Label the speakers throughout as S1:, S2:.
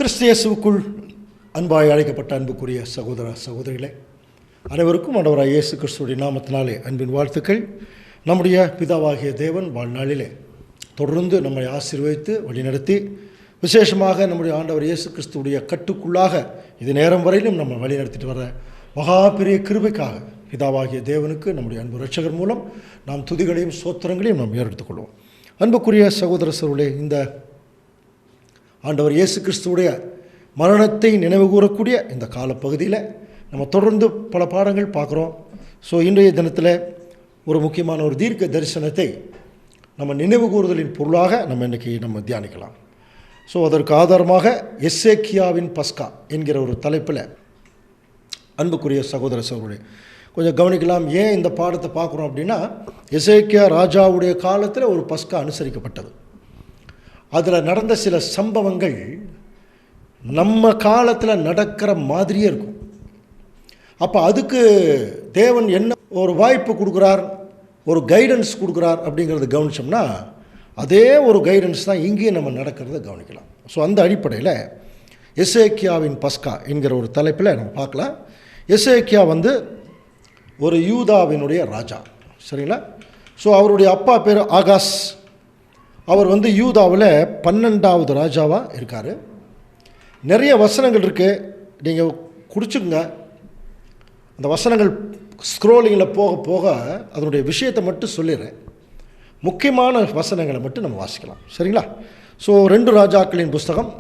S1: கிறிஸ்து இயேசுவுக்குள் அன்பாய் அழைக்கப்பட்ட அன்புக்குரிய சகோதர சகோதரிகளே, அனைவருக்கும் ஆண்டவராகிய இயேசு கிறிஸ்துவுடைய நாமத்தினாலே அன்பின் வாழ்த்துக்கள். நம்முடைய பிதாவாகிய தேவன் வாழ்நாளிலே தொடர்ந்து நம்மை ஆசீர்வதித்து வழிநடத்தி, விசேஷமாக நம்முடைய ஆண்டவர் இயேசு கிறிஸ்துவுடைய கட்டுக்குள்ளாக இது நேரம் வரையிலும் நம்ம வழிநடத்திட்டு வர மகா பெரிய கிருபைக்காக பிதாவாகிய தேவனுக்கு நம்முடைய அன்பு இரட்சகர் மூலம் நாம் துதிகளையும் சோத்திரங்களையும் நாம் ஏறெடுத்துக்கொள்வோம். அன்புக்குரிய சகோதர சகோதரர்களே, இந்த ஆண்டவர் இயேசு கிறிஸ்துவுடைய மரணத்தை நினைவு கூறக்கூடிய இந்த காலப்பகுதியில் நம்ம தொடர்ந்து பல பாடங்கள் பார்க்குறோம். ஸோ இன்றைய தினத்தில் ஒரு முக்கியமான ஒரு தீர்க்க தரிசனத்தை நம்ம நினைவு கூறுதலின் பொருளாக இன்றைக்கி நம்ம தியானிக்கலாம். ஸோ அதற்கு ஆதாரமாக எசேக்கியாவின் பஸ்கா என்கிற ஒரு தலைப்பில் அன்புக்குரிய சகோதர சகோதரி கொஞ்சம் கவனிக்கலாம். ஏன் இந்த பாடத்தை பார்க்குறோம் அப்படின்னா, எசேக்கியா ராஜாவுடைய காலத்தில் ஒரு பஸ்கா அனுசரிக்கப்பட்டது. அதில் நடந்த சில சம்பவங்கள் நம்ம காலத்தில் நடக்கிற மாதிரியே இருக்கும். அப்போ அதுக்கு தேவன் என்ன ஒரு வாய்ப்பு கொடுக்குறார், ஒரு கைடன்ஸ் கொடுக்குறார் அப்படிங்கிறத கவனித்தோம்னா, அதே ஒரு கைடன்ஸ் தான் இங்கேயும் நம்ம நடக்கிறத கவனிக்கலாம். ஸோ அந்த அடிப்படையில் எசேக்கியாவின் பஸ்கா என்கிற ஒரு தலைப்பில் நம்ம பார்க்கலாம். எசேக்கியா ஒரு யூதாவினுடைய ராஜா, சரிங்களா? ஸோ அவருடைய அப்பா பேர் ஆகாஸ். அவர் யூதாவில் 12வது ராஜாவாக இருக்கார். நிறைய வசனங்கள் இருக்குது, நீங்கள் குடிச்சுங்க. அந்த வசனங்கள் ஸ்க்ரோலிங்கில் போக போக அதனுடைய விஷயத்தை மட்டும் சொல்லிடுறேன். முக்கியமான வசனங்களை மட்டும் நம்ம வாசிக்கலாம், சரிங்களா? ஸோ 2 ராஜாக்களின் புஸ்தகம்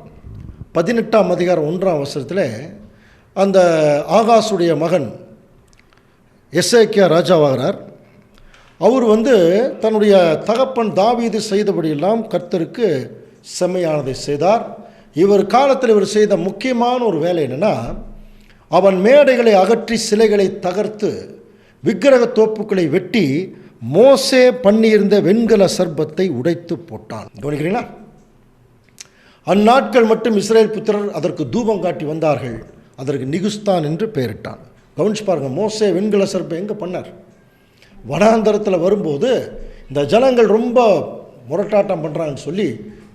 S1: 18ஆம் அதிகாரம் 1ஆம் வசனத்தில் அந்த ஆகாசுடைய மகன் எசேக்கியா ராஜாவாகிறார். அவர் தன்னுடைய தகப்பன் தாவீது செய்தபடியெல்லாம் கர்த்தருக்கு செம்மையானதை செய்தார். இவர் காலத்தில் இவர் செய்த முக்கியமான ஒரு வேலை என்னென்னா, அவன் மேடைகளை அகற்றி சிலைகளை தகர்த்து விக்கிரக தோப்புக்களை வெட்டி மோசே பண்ணியிருந்த வெண்கல சர்பத்தை உடைத்து போட்டான். கவனிக்கிறீங்களா? அந்நாட்கள் மட்டும் இஸ்ரேல் புத்திரர் அதற்கு தூபம் காட்டி வந்தார்கள். அதற்கு நிகுஸ்தான் என்று பெயரிட்டான். கவனிச்சு பாருங்கள், மோசே வெண்கல சர்பம் எங்கே பண்ணார்? வனாந்தரத்தில் வரும்போது இந்த ஜனங்கள் ரொம்ப முரட்டாட்டம் பண்ணுறாங்கன்னு சொல்லி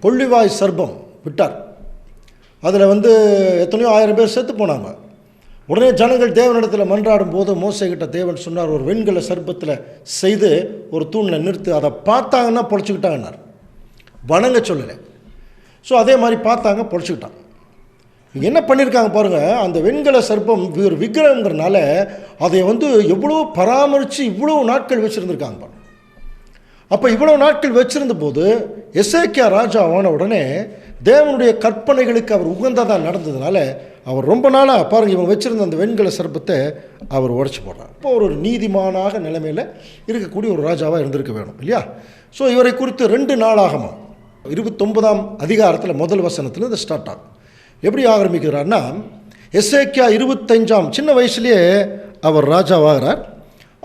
S1: கொள்ளிவாய் சர்பம் விட்டார். அதில் எத்தனையோ 1000 பேர் செத்து போனாங்க. உடனே ஜனங்கள் தேவனிடத்தில் மன்றாடும் போது மோசேகிட்ட தேவன் சொன்னார், ஒரு வெண்கல சர்பத்தில் செய்து ஒரு தூணில் நிறுத்து, அதை பார்த்தாங்கன்னா பொழைச்சிக்கிட்டாங்கன்னார். வணங்க சொல்லலை. ஸோ அதே மாதிரி பார்த்தாங்க, பொழைச்சிக்கிட்டாங்க. என்ன பண்ணியிருக்காங்க பாருங்கள், அந்த வெண்கல சர்ப்பம் ஒரு விக்கிரகங்கிறனால அதை எவ்வளோ பராமரித்து இவ்வளோ நாட்கள் வச்சுருந்துருக்காங்க பாருங்க. அப்போ இவ்வளோ நாட்கள் வச்சுருந்த போது எசேக்கியா ராஜா ஆன உடனே தேவனுடைய கற்பனைகளுக்கு அவர் உகந்ததாக நடந்ததுனால அவர் ரொம்ப நாளாக பாருங்கள் இவங்க வச்சுருந்த அந்த வெண்கல சர்ப்பத்தை அவர் உடைச்சி போடுறார். இப்போ ஒரு நீதிமானாக நிலைமையில் இருக்கக்கூடிய ஒரு ராஜாவாக இருந்திருக்க வேணும் இல்லையா? ஸோ இவரை குறித்து 2 நாளாகமம் 29ஆம் அதிகாரத்தில் முதல் வசனத்தில் இது ஸ்டார்ட் ஆகும். எப்படி ஆரம்பிக்கிறார்னா, எசேக்கியா 25ஆம் சின்ன வயசுலேயே அவர் ராஜாவாகிறார்.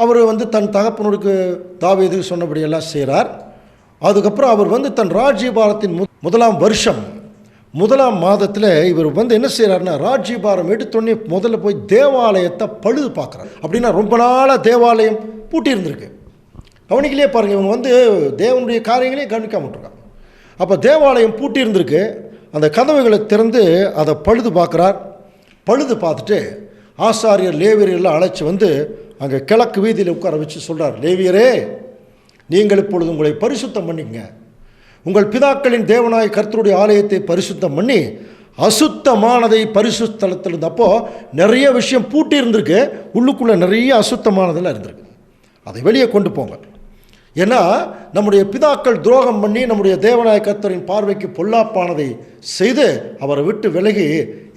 S1: அவர் தன் தகப்பனுக்கு தாவீது சொன்னபடியெல்லாம் செய்கிறார். அதுக்கப்புறம் அவர் தன் ராஜ்யபாரத்தின் முதலாம் வருஷம் 1ஆம் மாதத்தில் இவர் என்ன செய்கிறார்னா, ராஜ்யபாரம் எடுத்தோடனே முதல்ல போய் தேவாலயத்தை பழுது பார்க்குறார். அப்படின்னா ரொம்ப நாளாக தேவாலயம் பூட்டி இருந்திருக்கு. கவனிக்கலையே பாருங்கள், இவங்க தேவனுடைய காரியங்களையும் கவனிக்காம விட்டுருக்காங்க. அப்போ தேவாலயம் பூட்டி இருந்திருக்கு. அந்த கதவுகளை திறந்து அதை பழுது பார்க்குறார். பழுது பார்த்துட்டு ஆசாரியர் லேவியரெல்லாம் அழைச்சி அங்கே கிழக்கு வீதியில் உட்கார வச்சு சொல்கிறார், லேவியரே, நீங்கள் இப்பொழுது உங்களை பரிசுத்தம் பண்ணிக்கங்க. உங்கள் பிதாக்களின் தேவனாய கர்த்தருடைய ஆலயத்தை பரிசுத்தம் பண்ணி அசுத்தமானதை பரிசுத்தலத்தில் இருந்தப்போ நிறைய விஷயம் பூட்டி இருந்திருக்கு. உள்ளுக்குள்ளே நிறைய அசுத்தமானதெல்லாம் இருந்திருக்கு. அதை வெளியே கொண்டு போங்க. ஏன்னா நம்முடைய பிதாக்கள் துரோகம் பண்ணி நம்முடைய தேவனாய கர்த்தரின் பார்வைக்கு பொல்லாப்பானதை செய்து அவரை விட்டு விலகி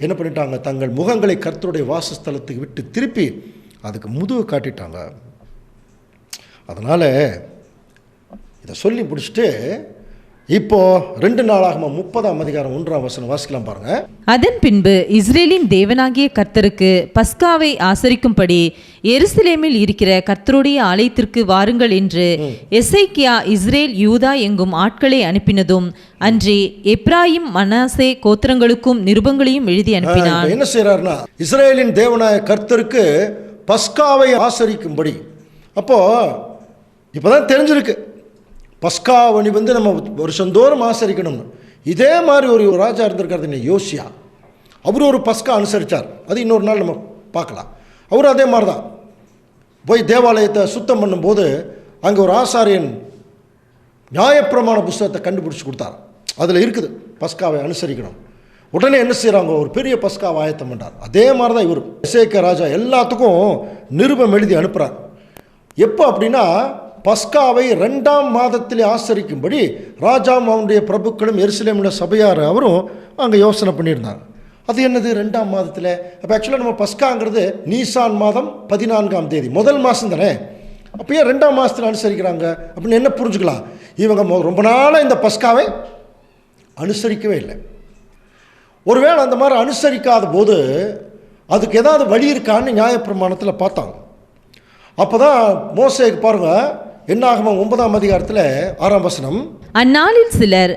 S1: என்ன பண்ணிட்டாங்க, தங்கள் முகங்களை கர்த்தருடைய வாசஸ்தலத்துக்கு விட்டு திருப்பி அதுக்கு முதுகு காட்டிட்டாங்க. அதனால் இதை சொல்லி முடிச்சுட்டு இப்போ 2 நாளாகமம் 30ஆம் அதிகாரம் 1ஆம் வசனம் வாசிக்கலாம் பாருங்க.
S2: அதன் பின்பு இஸ்ரேலின் தேவனாகிய கர்த்தருக்கு பஸ்காவை ஆசரிக்கும்படி எருசலேமில் இருக்கிற கர்த்தருடைய ஆலயத்திற்கு வாருங்கள் என்று எசேக்கியா இஸ்ரேல் யூதா எங்கும் ஆட்களை அனுப்பினதும் அன்றி எப்ராயிம் மனாசே கோத்திரங்களுக்கும் நிருபங்களையும் எழுதி அனுப்பினார்.
S1: என்ன செய்யறாருன்னா, இஸ்ரேலின் தேவனாய கர்த்தருக்கு பஸ்காவை ஆசரிக்கும்படி. அப்போ இப்போதான் தெரிஞ்சிருக்கு பஸ்காவணி நம்ம வருஷந்தோறும் ஆசரிக்கணும்னு. இதே மாதிரி ஒரு ராஜா இருந்திருக்காரு யோசியா. அவர் ஒரு பஸ்கா அனுசரித்தார். அது இன்னொரு நாள் நம்ம பார்க்கலாம். அவரும் அதே மாதிரி தான் போய் தேவாலயத்தை சுத்தம் பண்ணும்போது அங்கே ஒரு ஆசாரியன் நியாயப்பிரமாண புஸ்தகத்தை கண்டுபிடிச்சி கொடுத்தார். அதில் இருக்குது பஸ்காவை அனுசரிக்கணும். உடனே என்ன செய்கிறாங்க, ஒரு பெரிய பஸ்காவை ஆயத்தம் பண்ணார். அதே மாதிரி தான் இவர் எசேக்கியா ராஜா எல்லாத்துக்கும் நிருபம் எழுதி அனுப்புகிறார். எப்போ அப்படின்னா பஸ்காவை 2ஆம் மாதத்திலே ஆசரிக்கும்படி ராஜாவும் அவனுடைய பிரபுக்களும் எருசலேமில் சபையார் அவரும் அங்கே யோசனை பண்ணியிருந்தார். அது என்னது 2ஆம் மாதத்தில்? அப்போ ஆக்சுவலாக நம்ம பஸ்காங்கிறது நீசான் மாதம் 14ஆம் தேதி, முதல் மாதம் தானே. அப்போ ஏன் 2ஆம் மாதத்தில் அனுசரிக்கிறாங்க அப்படின்னு என்ன புரிஞ்சுக்கலாம்? இவங்க ரொம்ப நாளாக இந்த பஸ்காவை அனுசரிக்கவே இல்லை. ஒருவேளை அந்த மாதிரி அனுசரிக்காத போது அதுக்கு ஏதாவது வழி இருக்கான்னு நியாயப்பிரமாணத்தில் பார்த்தாங்க. அப்போ தான் மோசேக்கு பாருங்கள், என்னாகமம் 9ஆம் அதிகாரத்தில் 6ஆம் வசனம்,
S2: அந்நாளில் சிலர்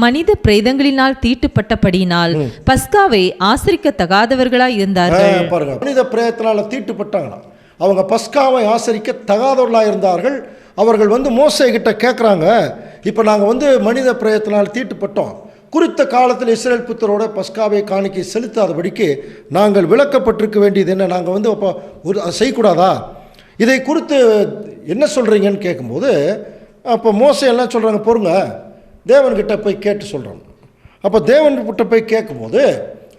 S2: மனித பிரேதங்களினால் தீட்டுப்பட்டபடியினால் பஸ்காவை ஆசரிக்க தகாதவர்களாய் இருந்தார்கள்.
S1: பாருங்க, மனித பிரேதத்தினால் தீட்டுப்பட்டாங்களா, அவங்க பஸ்காவை ஆசரிக்க தகாதவர்களாக இருந்தார்கள். அவர்கள் மோசே கிட்ட கேட்குறாங்க, இப்போ நாங்கள் மனித பிரேதத்தினால் தீட்டுப்பட்டோம், குறித்த காலத்தில் இஸ்ரேல் புத்தரோட பஸ்காவை காணிக்கை செலுத்தாதபடிக்கு நாங்கள் விளக்கப்பட்டிருக்க வேண்டியது என்ன, நாங்கள் அப்போ அதை செய்யக்கூடாதா, இதை குறித்து என்ன சொல்கிறீங்கன்னு கேட்கும்போது அப்போ மோசே எல்லாம் சொல்கிறாங்க, பொறுங்க தேவன்கிட்ட போய் கேட்டு சொல்கிறோம். அப்போ தேவன்கிட்ட போய் கேட்கும்போது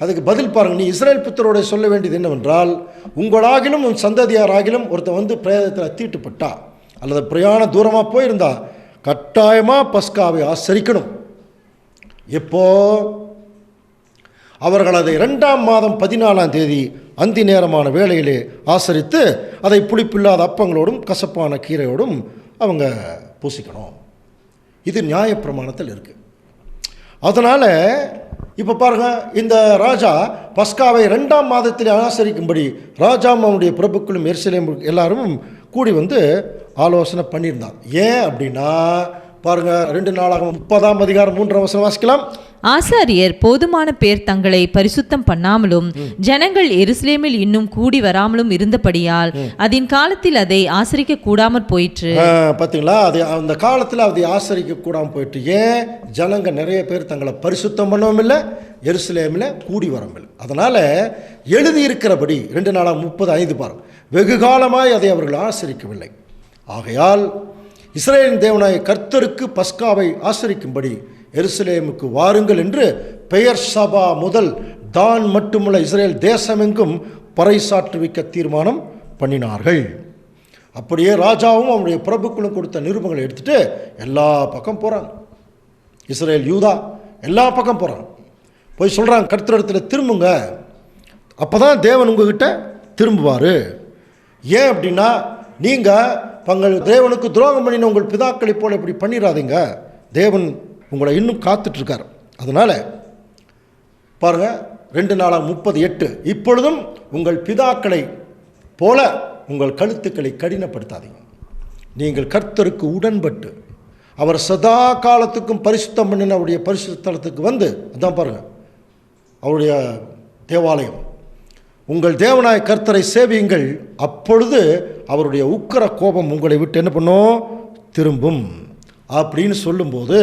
S1: அதுக்கு பதில் பாருங்கள், நீ இஸ்ரேல் புத்தரோட சொல்ல வேண்டியது என்னவென்றால், உங்களாகிலும் உன் சந்ததியாராகிலும் ஒருத்தர் பிரேதத்தில் தீட்டுப்பட்டா அல்லது பிரயாண தூரமாக போயிருந்தா கட்டாயமாக பஸ்காவை ஆசரிக்கணும். எப்போ? அவர்கள் அதை 2ஆம் மாதம் 14ஆம் தேதி அந்தி நேரமான வேளையிலே ஆசரித்து அதை புளிப்பில்லாத அப்பங்களோடும் கசப்பான கீரையோடும் அவங்க பூசிக்கணும். இது நியாயப்பிரமாணத்தில் இருக்குது. அதனால் இப்போ பாருங்கள், இந்த ராஜா பஸ்காவை 2ஆம் மாதத்தில் ஆசரிக்கும்படி ராஜாவும் அவனுடைய பிரபுக்களும் எருசலேம் எல்லாரும் கூடி ஆலோசனை பண்ணியிருந்தான். ஏன் அப்படின்னா பாருங்கள், 2 நாளாகமம் 30ஆம் அதிகாரம் 3ஆம் வசனம் வாசிக்கலாம்.
S2: ஆசாரியர் போதுமான பேர் தங்களை பரிசுத்தம் பண்ணாமலும் ஜனங்கள் எருசலேமில் இன்னும் கூடி வராமலும் இருந்தபடியால் அதன் காலத்தில் அதை ஆசரிக்க கூடாமற் போயிற்று.
S1: பார்த்தீங்களா, அது அந்த காலத்தில் அதை ஆசரிக்க கூடாமல் போயிட்டு. ஏன்? ஜனங்க நிறைய பேர் தங்களை பரிசுத்தம் பண்ணவும் இல்லை, எருசலேமில் கூடி வரவும் இல்லை. அதனால் எழுதியிருக்கிறபடி 2 நாளாகமம் 30:5 பாருங்க, வெகு காலமாய் அதை அவர்கள் ஆசரிக்கவில்லை. ஆகையால் இஸ்ரவேலின் தேவனாய கர்த்தருக்கு பஸ்காவை ஆசரிக்கும்படி எருசலேமுக்கு வாருங்கள் என்று பெயர் சபா முதல் தான் மட்டுமல்ல இஸ்ரேல் தேசமெங்கும் பறைசாற்றுவிக்க தீர்மானம் பண்ணினார்கள். அப்படியே ராஜாவும் அவருடைய பிரபுக்களும் கொடுத்த நிருபங்களை எடுத்துகிட்டு எல்லா பக்கம் போகிறாங்க. இஸ்ரேல் யூதா எல்லா பக்கம் போகிறாங்க. போய் சொல்கிறாங்க, கர்த்தரிடத்தில் திரும்புங்க, அப்போ தான் தேவன் உங்ககிட்ட திரும்புவார். ஏன் அப்படின்னா, நீங்கள் தங்கள் தேவனுக்கு துரோகம் பண்ணின உங்கள் பிதாக்களை போல் இப்படி பண்ணிடாதீங்க, தேவன் உங்களை இன்னும் காத்துட்ருக்கார். அதனால் பாருங்கள், 2 நாளாகமம் 30:8, இப்பொழுதும் உங்கள் பிதாக்களை போல உங்கள் கழுத்துக்களை கடினப்படுத்தாதீங்க, நீங்கள் கர்த்தருக்கு உடன்பட்டு அவர் சதா காலத்துக்கும் பரிசுத்தம் பண்ணின அவருடைய பரிசுத்த ஸ்தலத்துக்கு அதான் பாருங்கள் அவருடைய தேவாலயம், உங்கள் தேவனாய கர்த்தரை சேவியுங்கள், அப்பொழுது அவருடைய உக்கிர கோபம் உங்களை விட்டு என்ன பண்ணும், திரும்பும் அப்படின்னு சொல்லும்போது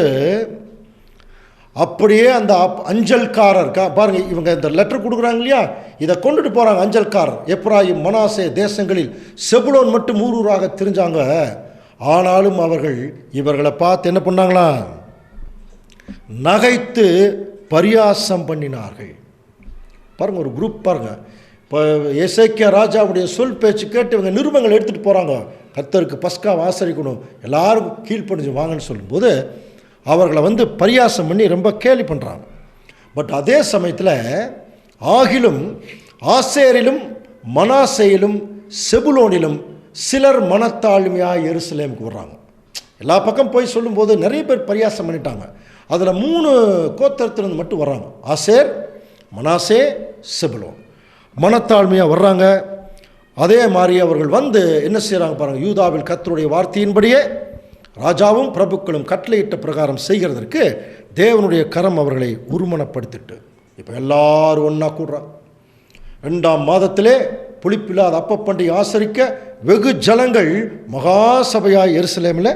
S1: அப்படியே அந்த அஞ்சல்காரர் பாருங்கள், இவங்க இந்த லெட்டர் கொடுக்குறாங்க இல்லையா, இதை கொண்டுட்டு போகிறாங்க அஞ்சல்காரர். எப்ராயிம் மனாசே தேசங்களில் செபுலோன் மட்டும் ஊரூராக தெரிஞ்சாங்க. ஆனாலும் அவர்கள் இவர்களை பார்த்து என்ன பண்ணாங்களா, நகைத்து பரியாசம் பண்ணினார்கள். பாருங்கள், ஒரு குரூப் பாருங்கள். இப்போ எசேக்கியா ராஜாவுடைய சொல் பேச்சு கேட்டு இவங்க நிருபங்கள் எடுத்துகிட்டு போகிறாங்க, கர்த்தருக்கு பஸ்கா ஆசரிக்கணும், எல்லாரும் கீழ்ப்படிஞ்சு வாங்கன்னு சொல்லும்போது அவர்களை பரியாசம் பண்ணி ரொம்ப கேலி பண்ணுறாங்க. பட் அதே சமயத்தில் ஆகிலும் ஆசேரிலும் மனாசேயிலும் செபுலோனிலும் சிலர் மனத்தாழ்மையாக எருசலேமுக்கு வர்றாங்க. எல்லா பக்கம் போய் சொல்லும்போது நிறைய பேர் பரியாசம் பண்ணிட்டாங்க. அதில் 3 கோத்திரத்திலிருந்து மட்டும் வர்றாங்க, ஆசேர், மனாசே, செபுலோன். மனத்தாழ்மையாக வர்றாங்க. அதே மாதிரி அவர்கள் என்ன செய்கிறாங்க பாருங்கள், யூதாவில் கர்த்தருடைய வார்த்தையின்படியே ராஜாவும் பிரபுக்களும் கட்டளையிட்ட பிரகாரம் செய்கிறதற்கு தேவனுடைய கரம் அவர்களை உருமனப்படுத்திட்டு இப்போ எல்லாரும் ஒன்றா கூடுறாங்க. 2ஆம் மாதத்திலே புளிப்பில்லாத அப்ப பண்டிகை ஆசரிக்க வெகு ஜனங்கள் மகாசபையாய் எருசலேமில்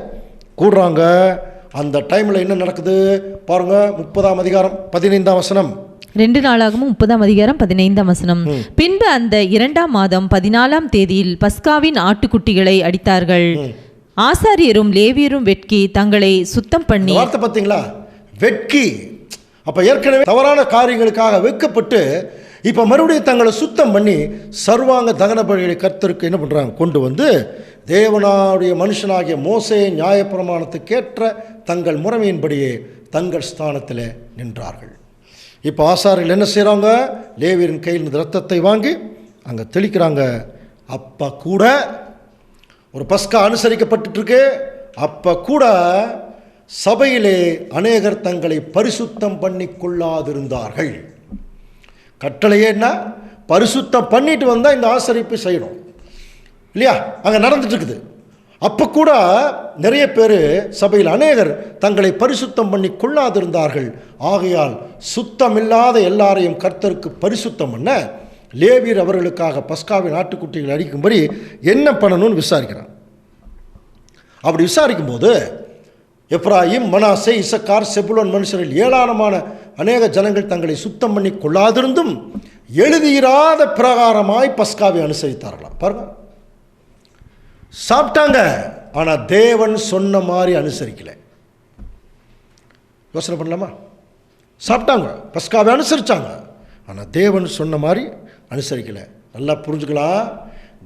S1: கூடுறாங்க. அந்த டைமில் என்ன நடக்குது பாருங்கள். 30ஆம் அதிகாரம் 15ஆம் வசனம்.
S2: 2 நாளாகவும் 30ஆம் அதிகாரம் 15ஆம் வசனம். பின்பு அந்த 2ஆம் மாதம் 14ஆம் தேதியில் பஸ்காவின் ஆட்டுக்குட்டிகளை அடித்தார்கள். ஆசாரியரும் லேவியரும் வெட்கி தங்களை சுத்தம் பண்ணி.
S1: வார்த்தை பார்த்தீங்களா, வெட்கி. அப்போ ஏற்கனவே தவறான காரியங்களுக்காக வெட்கப்பட்டு இப்போ மறுபடியும் தங்களை சுத்தம் பண்ணி சர்வாங்க தகன பலிகளை கர்த்தருக்கு என்ன பண்ணுறாங்க, கொண்டு வந்து தேவனுடைய மனுஷனாகிய மோசே நியாயப்பிரமாணத்துக்கேற்ற தங்கள் முறைமையின்படியே தங்கள் ஸ்தானத்தில் நின்றார்கள். இப்போ ஆசாரியர்கள் என்ன செய்கிறாங்க, லேவியரின் கையில் இரத்தத்தை வாங்கி அங்கே தெளிக்கிறாங்க. அப்போ கூட ஒரு பஸ்கா அனுசரிக்கப்பட்டுருக்கு. அப்போ கூட சபையிலே அநேகர் தங்களை பரிசுத்தம் பண்ணி கொள்ளாதிருந்தார்கள். கட்டளையே என்ன, பரிசுத்தம் பண்ணிட்டு வந்தால் இந்த ஆசரிப்பு செய்யணும் இல்லையா, அங்கே நடந்துட்டு இருக்குது. அப்போ கூட நிறைய பேர் சபையில் அநேகர் தங்களை பரிசுத்தம் பண்ணி கொள்ளாதிருந்தார்கள். ஆகையால் சுத்தமில்லாத எல்லாரையும் கர்த்தருக்கு பரிசுத்தம் பண்ண லேவியர் அவர்களுக்காக பஸ்காவின் ஆட்டுக்குட்டிகள் அடிக்கும்படி என்ன பண்ணணும்னு விசாரிக்கிறான். அப்படி விசாரிக்கும்போது எப்ராயிம், மனாசே, இசக்கார், செபுலோன் மனுஷரில் ஏராளமான அநேக ஜனங்கள் தங்களை சுத்தம் பண்ணி கொள்ளாதிருந்தும் எழுதியிராத பிரகாரமாய் பஸ்காவை அனுசரித்தார்களாம். பாருங்க, சாப்பிட்டாங்க, ஆனால் தேவன் சொன்ன மாதிரி அனுசரிக்கலை. யோசனை பண்ணலாமா? சாப்பிட்டாங்க, பஸ்காவை அனுசரித்தாங்க, ஆனால் தேவன் சொன்ன மாதிரி அனுசரிக்கலை. நல்லா புரிஞ்சுக்கலாம்.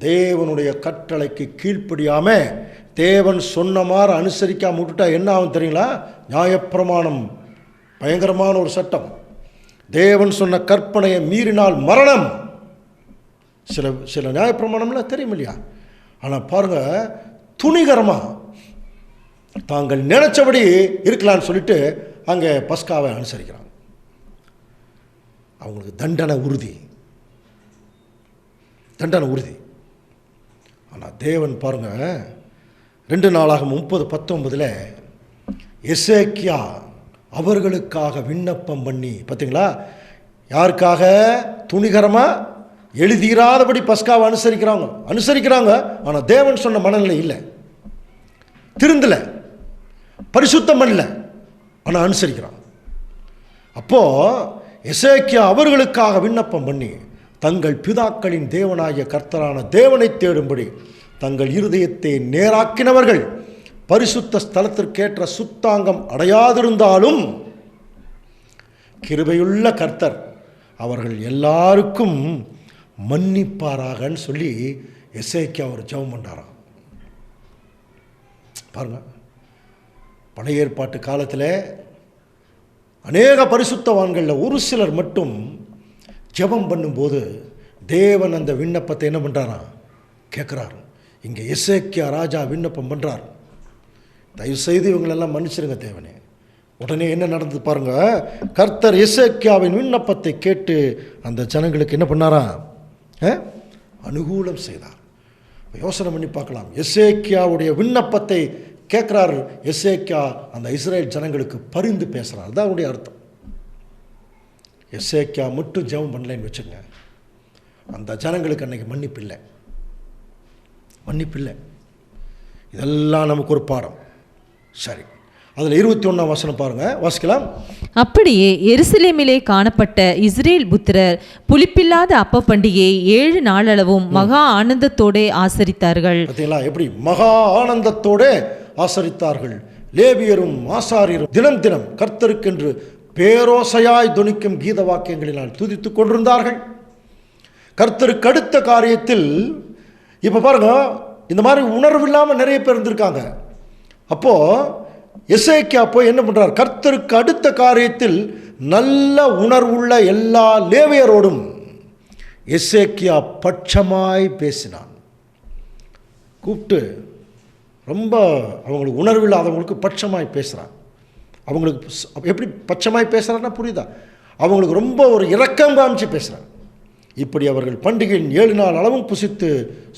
S1: தேவனுடைய கட்டளைக்கு கீழ்ப்படியாமல் தேவன் சொன்ன மாதிரி அனுசரிக்காம விட்டுட்டா என்ன ஆகும் தெரியுங்களா? நியாயப்பிரமாணம் பயங்கரமான ஒரு சட்டம். தேவன் சொன்ன கற்பனையை மீறினால் மரணம். சில நியாயப்பிரமாணம்லாம் தெரியும் இல்லையா? ஆனால் பாருங்கள், துணிகரமாக தாங்கள் நினைச்சபடி இருக்கலான்னு சொல்லிட்டு அங்கே பஸ்காவை அனுசரிக்கிறாங்க. அவங்களுக்கு தண்டனை உறுதி. ஆனால் தேவன் பாருங்கள், 2 நாளாகவும் 30:19 எசேக்கியா அவர்களுக்காக விண்ணப்பம் பண்ணி, பார்த்தீங்களா, யாருக்காக? துணிகரமாக எழுதிராதபடி பஸ்காவை அனுசரிக்கிறாங்க. ஆனால் தேவன் சொன்ன மனநிலை இல்லை, திருந்தலை, பரிசுத்தம் பண்ணல, ஆனால் அனுசரிக்கிறான். அப்போது எசேக்கியா அவர்களுக்காக விண்ணப்பம் பண்ணி தங்கள் பிதாக்களின் தேவனாகிய கர்த்தரான தேவனை தேடும்படி தங்கள் இருதயத்தை நேராக்கினவர்கள் பரிசுத்த ஸ்தலத்திற்கேற்ற சுத்தாங்கம் அடையாதிருந்தாலும் கிருபையுள்ள கர்த்தர் அவர்கள் எல்லாருக்கும் மன்னிப்பாராகன்னு சொல்லி எசேக்கியா ஒரு ஜெபம் பண்ணாராம். பாருங்க, பழைய ஏற்பாட்டு காலத்தில் அநேக பரிசுத்தவான்களில் ஒரு சிலர் மட்டும் ஜெபம் பண்ணும்போது தேவன் அந்த விண்ணப்பத்தை என்ன பண்ணுறாராம், கேட்குறாரு. இங்கே எசேக்கியா ராஜா விண்ணப்பம் பண்ணுறார், தயவுசெய்து இவங்களெல்லாம் மன்னிச்சிருங்க தேவனே. உடனே என்ன நடந்தது பாருங்க, கர்த்தர் எசேக்கியாவின் விண்ணப்பத்தை கேட்டு அந்த ஜனங்களுக்கு என்ன பண்ணாராம், அனுகூலம் செய்தார். யோசனை பண்ணி பார்க்கலாம். எசேக்கியாவுடைய விண்ணப்பத்தை கேட்குறாரு எசேக்கியா, அந்த இஸ்ரேல் ஜனங்களுக்கு பரிந்து பேசுகிறார். அதுதான் அவருடைய அர்த்தம். எசேக்கியா மட்டும் ஜெபம் பண்ணலைன்னு வச்சுங்க, அந்த ஜனங்களுக்கு அன்றைக்கி மன்னிப்பில்லை. இதெல்லாம் நமக்கு ஒரு பாடம். சரி, அதில் 21ஆம் வசனம் பாருங்கள், வாசிக்கலாம்.
S2: அப்படியே எருசலேமிலே காணப்பட்ட இஸ்ரேல் புத்திரர் புளிப்பில்லாத அப்ப பண்டிகையை 7 நாளளவும் மகா ஆனந்தத்தோடு ஆசரித்தார்கள்.
S1: பார்த்தீங்களா, எப்படி மகா ஆனந்தத்தோடு ஆசரித்தார்கள். லேவியரும் ஆசாரியரும் தினம் தினம் கர்த்தருக்கென்று பேரோசையாய் துணிக்கும் கீத வாக்கியங்களினால் துதித்துக் கொண்டிருந்தார்கள். கர்த்தருக்கு அடுத்த காரியத்தில் இப்போ பாருங்க, இந்த மாதிரி உணர்வு இல்லாமல் நிறைய பேர் இருந்திருக்காங்க. அப்போது எசேக்கியா போய் என்ன பண்ணுறார், கர்த்தருக்கு அடுத்த காரியத்தில் நல்ல உணர்வுள்ள எல்லா லேவியரோடும் எசேக்கியா பட்சமாய் பேசினான். கூப்பிட்டு ரொம்ப அவங்களுக்கு உணர்வு இல்லாதவங்களுக்கு பட்சமாய் பேசுகிறான். அவங்களுக்கு எப்படி பட்சமாய் பேசுகிறான்னா புரியுதா? அவங்களுக்கு ரொம்ப ஒரு இரக்கம் காமிச்சு பேசுகிறான். இப்படி அவர்கள் பண்டிகையின் 7 நாள் அளவும் புசித்து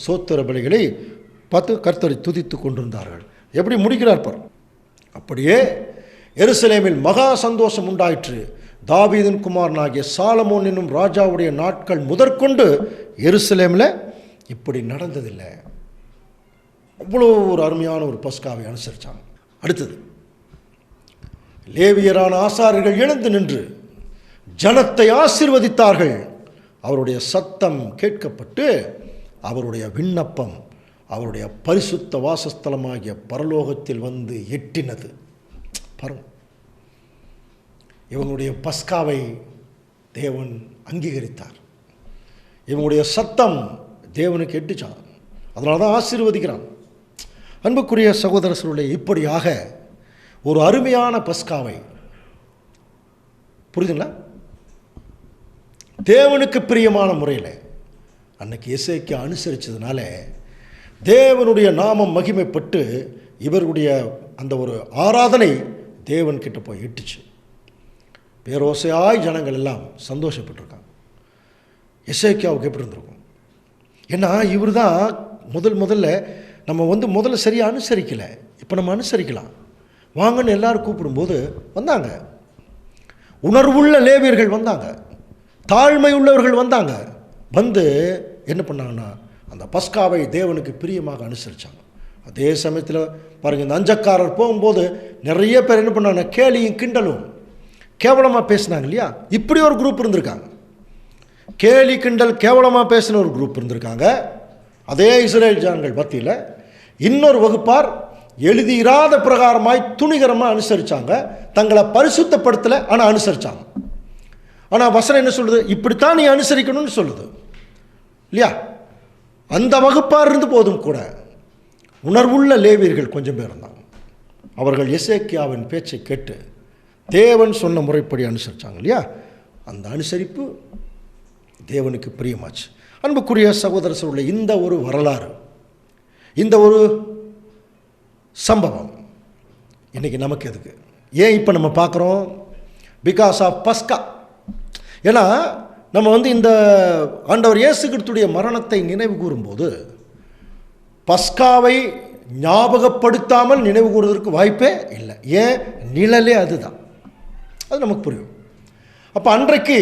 S1: சோத்திர பலிகளை பார்த்து கர்த்தரை துதித்து கொண்டிருந்தார்கள். எப்படி முடிக்கிறார் பார். அப்படியே எருசலேமில் மகா சந்தோஷம் உண்டாயிற்று. தாவீதின் குமாரனாகிய சாலமோன் என்னும் ராஜாவுடைய நாட்கள் முதற்கொண்டு எருசலேமில் இப்படி நடந்ததில்லை. அவ்வளோ ஒரு அருமையான ஒரு பஸ்காவை அனுசரித்தாங்க. அடுத்தது லேவியரான ஆசாரியர்கள் எழுந்து நின்று ஜனத்தை ஆசீர்வதித்தார்கள். அவருடைய சத்தம் கேட்கப்பட்டு அவருடைய விண்ணப்பம் அவருடைய பரிசுத்த வாசஸ்தலமாகிய பரலோகத்தில் வந்து எட்டினது. பாருங்க, இவங்களுடைய பஸ்காவை தேவன் அங்கீகரித்தார். இவங்களுடைய சத்தம் தேவனுக்கு எட்டுச்சான். அதனால தான் ஆசீர்வதிக்கிறான். அன்புக்குரிய சகோதர சகோதரிகளே, இப்படியாக ஒரு அருமையான பஸ்காவை, புரியுதுங்களா, தேவனுக்கு பிரியமான முறையில் அன்னைக்கு எசேக்கியா அனுசரித்ததுனால தேவனுடைய நாமம் மகிமைப்பட்டு இவருடைய அந்த ஒரு ஆராதனை தேவன்கிட்ட போய் எட்டுச்சு. பேரோசையாய் ஜனங்கள் எல்லாம் சந்தோஷப்பட்டிருக்காங்க. எசேக்கியாவுக்கு எப்படி இருந்திருக்கும்? ஏன்னா இவர் தான் முதல்ல நம்ம முதல்ல சரியாக அனுசரிக்கலை. இப்போ நம்ம அனுசரிக்கலாம் வாங்கன்னு எல்லாரும் கூப்பிடும்போது வந்தாங்க. உணர்வுள்ள லேவியர்கள் வந்தாங்க, தாழ்மை உள்ளவர்கள் வந்தாங்க. வந்து என்ன பண்ணாங்கன்னா அந்த பஸ்காவை தேவனுக்கு பிரியமாக அனுசரித்தாங்க. அதே சமயத்தில் பாருங்கள், இந்த அஞ்சக்காரர் போகும்போது நிறைய பேர் என்ன பண்ணாங்க, கேலியும் கிண்டலும் கேவலமாக பேசினாங்க இல்லையா? இப்படி ஒரு குரூப் இருந்திருக்காங்க. கேலி கிண்டல் கேவலமாக பேசின ஒரு குரூப் இருந்திருக்காங்க. அதே இஸ்ரேல் ஜனங்கள் மத்தியில் இன்னொரு வகுப்பார் எழுதியிராத பிரகாரமாய் துணிகரமாக அனுசரித்தாங்க. தங்களை பரிசுத்தப்படுத்தலை, ஆனால் அனுசரித்தாங்க. ஆனால் வசனம் என்ன சொல்லுது? இப்படித்தான் நீ அனுசரிக்கணும்னு சொல்லுது இல்லையா? அந்த வகுப்பார் இருந்து போதும் கூட உணர்வுள்ள லேவியர்கள் கொஞ்சம் பேர் இருந்தாங்க. அவர்கள் எசேக்கியாவின் பேச்சை கேட்டு தேவன் சொன்ன முறைப்படி அனுசரித்தாங்க இல்லையா? அந்த அனுசரிப்பு தேவனுக்கு பிரியமாச்சு. அன்புக்குரிய சகோதர சகோதரிகளே, இந்த ஒரு வரலாறு, இந்த ஒரு சம்பவம் இன்றைக்கி நமக்கு எதுக்கு, ஏன் இப்போ நம்ம பார்க்குறோம்? பிகாஸ் ஆஃப் பஸ்கா. ஏன்னா நம்ம இந்த ஆண்டவர் இயேசு கிறிஸ்துடைய மரணத்தை நினைவு கூறும்போது பஸ்காவை ஞாபகப்படுத்தாமல் நினைவு கூறுவதற்கு வாய்ப்பே இல்லை. ஏன்? நிழலே அதுதான். அது நமக்கு புரியும். அப்போ அன்றைக்கு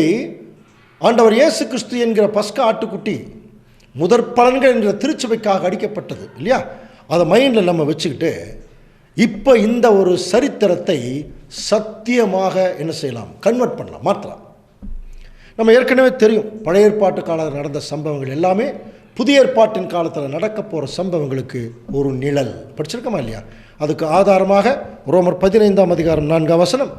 S1: ஆண்டவர் இயேசு கிறிஸ்து என்கிற பஸ்கா ஆட்டுக்குட்டி முதற் பலன்கள் என்கிற திருச்சபைக்காக அடிக்கப்பட்டது இல்லையா? அதை மைண்டில் நம்ம வச்சுக்கிட்டு இப்போ இந்த ஒரு சரித்திரத்தை சத்தியமாக என்ன செய்யலாம்? கன்வெர்ட் பண்ணலாம், மாற்றலாம். நம்ம ஏற்கனவே தெரியும், பழைய ஏற்பாட்டு காலத்தில் நடந்த சம்பவங்கள் எல்லாமே புதிய ஏற்பாட்டின் காலத்தில் நடக்க போகிற சம்பவங்களுக்கு ஒரு நிழல். படிச்சிருக்கோமா இல்லையா? அதுக்கு ஆதாரமாக ரோமர் 15:4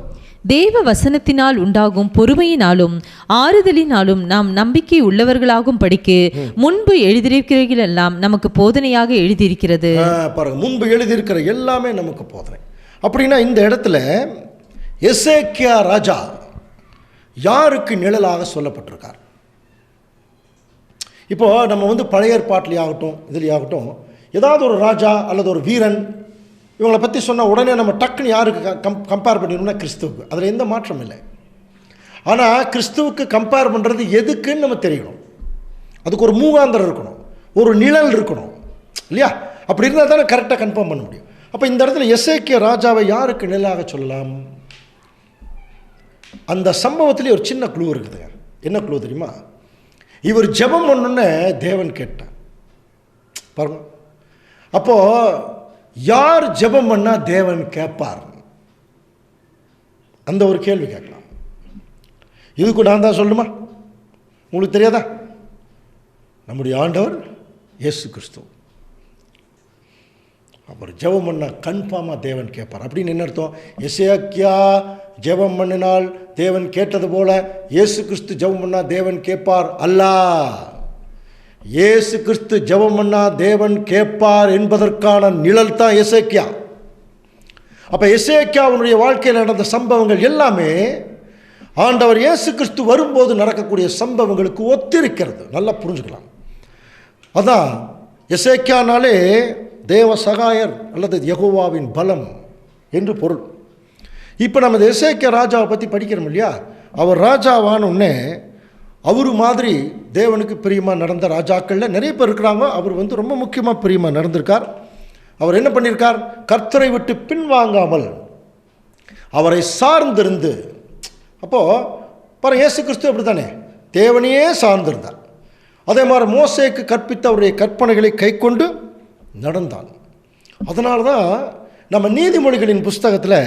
S2: தேவ வசனத்தினால் உண்டாகும் பொறுமையினாலும் ஆறுதலினாலும் நாம் நம்பிக்கை உள்ளவர்களாகும் படிக்கு முன்பு எழுதியிருக்கிறீர்கள் எல்லாம் நமக்கு போதனையாக எழுதியிருக்கிறது.
S1: பாருங்க, முன்பு எழுதியிருக்கிற எல்லாமே நமக்கு போதனை. அப்படின்னா இந்த இடத்துல எசேக்கியா ராஜா யாருக்கு நிழலாக சொல்லப்பட்டிருக்கார்? இப்போ நம்ம பழைய ஏற்பாட்டிலேயாகட்டும் இதுலையாகட்டும் ஏதாவது ஒரு ராஜா அல்லது ஒரு வீரன் இவங்களை பற்றி சொன்னால் உடனே நம்ம டக்குன்னு யாருக்கு கம்பேர் பண்ணிடணும்னா கிறிஸ்துவுக்கு. அதில் எந்த மாற்றம் இல்லை. ஆனால் கிறிஸ்துவுக்கு கம்பேர் பண்ணுறது எதுக்குன்னு நம்ம தெரியணும். அதுக்கு ஒரு மூகாந்தரம் இருக்கணும், ஒரு நிழல் இருக்கணும் இல்லையா? அப்படி இருந்தால் தானே கரெக்டாக கன்ஃபார்ம் பண்ண முடியும். அப்போ இந்த இடத்துல எசேக்கியா ராஜாவை யாருக்கு நிழலாக சொல்லலாம்? அந்த சம்பவத்திலே ஒரு சின்ன க்ளூ இருக்குதுங்க. என்ன க்ளூ தெரியுமா? இவர் ஜெபம் பண்ணணுன்னு தேவன் கேட்டார் பாருங்க. அப்போது யார் ஜெபம் பண்ணால் தேவன் கேட்பார்? அந்த ஒரு கேள்வி கேட்கலாம். இதுக்கு நான் தான் சொல்லணுமா? உங்களுக்கு தெரியாதா? நம்முடைய ஆண்டவர் இயேசு கிறிஸ்து அவர் ஜெபம் பண்ணால் கன்ஃபார்மாக தேவன் கேட்பார். அப்படின்னு என்ன அர்த்தம்? எசேக்கியா ஜெபம் பண்ணினால் தேவன் கேட்டது போல இயேசு கிறிஸ்து ஜெபம் பண்ணால் தேவன் கேட்பார் அல்ல. இயேசு கிறிஸ்து ஜெபம் பண்ணால் தேவன் கேட்பார் என்பதற்கான நிழல் தான் எசேக்கியா. அப்போ எசேக்கியாவுடைய வாழ்க்கையில் நடந்த சம்பவங்கள் எல்லாமே ஆண்டவர் இயேசு கிறிஸ்து வரும்போது நடக்கக்கூடிய சம்பவங்களுக்கு ஒத்திருக்கிறது. நல்லா புரிஞ்சுக்கலாம். அதான் எசேக்கியானாலே தேவ சகாயர் அல்லது யெகோவாவின் பலம் என்று பொருள். இப்போ நம்ம எசேக்கியா ராஜாவை பற்றி படிக்கிறோம் இல்லையா? அவர் ராஜாவானோடனே அவர் மாதிரி தேவனுக்கு பிரியமாக நடந்த ராஜாக்களில் நிறைய பேர் இருக்கிறாங்க. அவர் ரொம்ப முக்கியமாக பிரியமாக நடந்திருக்கார். அவர் என்ன பண்ணியிருக்கார்? கர்த்தரை விட்டு பின்வாங்காமல் அவரை சார்ந்திருந்து. அப்போது பாருங்கள், இயேசு கிறிஸ்து அப்படி தானே தேவனையே சார்ந்திருந்தார். அதே மாதிரி மோசேக்கு கற்பித்த அவருடைய கற்பனைகளை கை கொண்டு நடந்தான். அதனால தான் நம்ம நீதிமொழிகளின் புஸ்தகத்தில்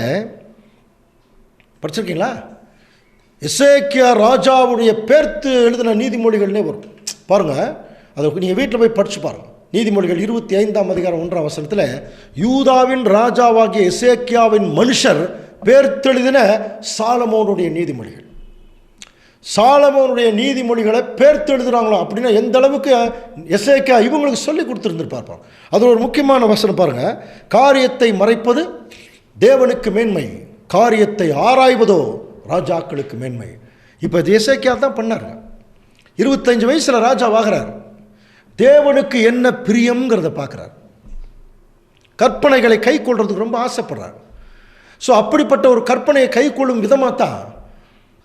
S1: படிச்சிருக்கீங்களா? எசேக்கியா ராஜாவுடைய பேர்த்து எழுதின நீதிமொழிகள்னே வரும் பாருங்கள். அதை நீங்கள் வீட்டில் போய் படித்து பாருங்கள். நீதிமொழிகள் 25ஆம் அதிகாரம் 1ஆம் வசனத்தில் யூதாவின் ராஜாவாகிய எசேக்கியாவின் மனுஷர் பேர்த்தெழுதின சாலமோனுடைய நீதிமொழிகள். சாலமோனுடைய நீதிமொழிகளை பேர்த்தெழுதுறாங்களோ அப்படின்னா எந்த அளவுக்கு எசேக்கியா இவங்களுக்கு சொல்லி கொடுத்துருந்துருப்பார். அது ஒரு முக்கியமான வசனம் பாருங்கள். காரியத்தை மறைப்பது தேவனுக்கு மேன்மை, காரியத்தை ஆராய்வதோ ராஜாக்களுக்கு மேன்மை. இப்போ எசேக்கியா தான் பண்ணார். 25 வயசில் ராஜாவாகிறார். தேவனுக்கு என்ன பிரியங்கிறத பார்க்குறார். கற்பனைகளை கை கொள்றதுக்கு ரொம்ப ஆசைப்படுறார். ஸோ அப்படிப்பட்ட ஒரு கற்பனையை கை கொள்ளும் விதமாக தான்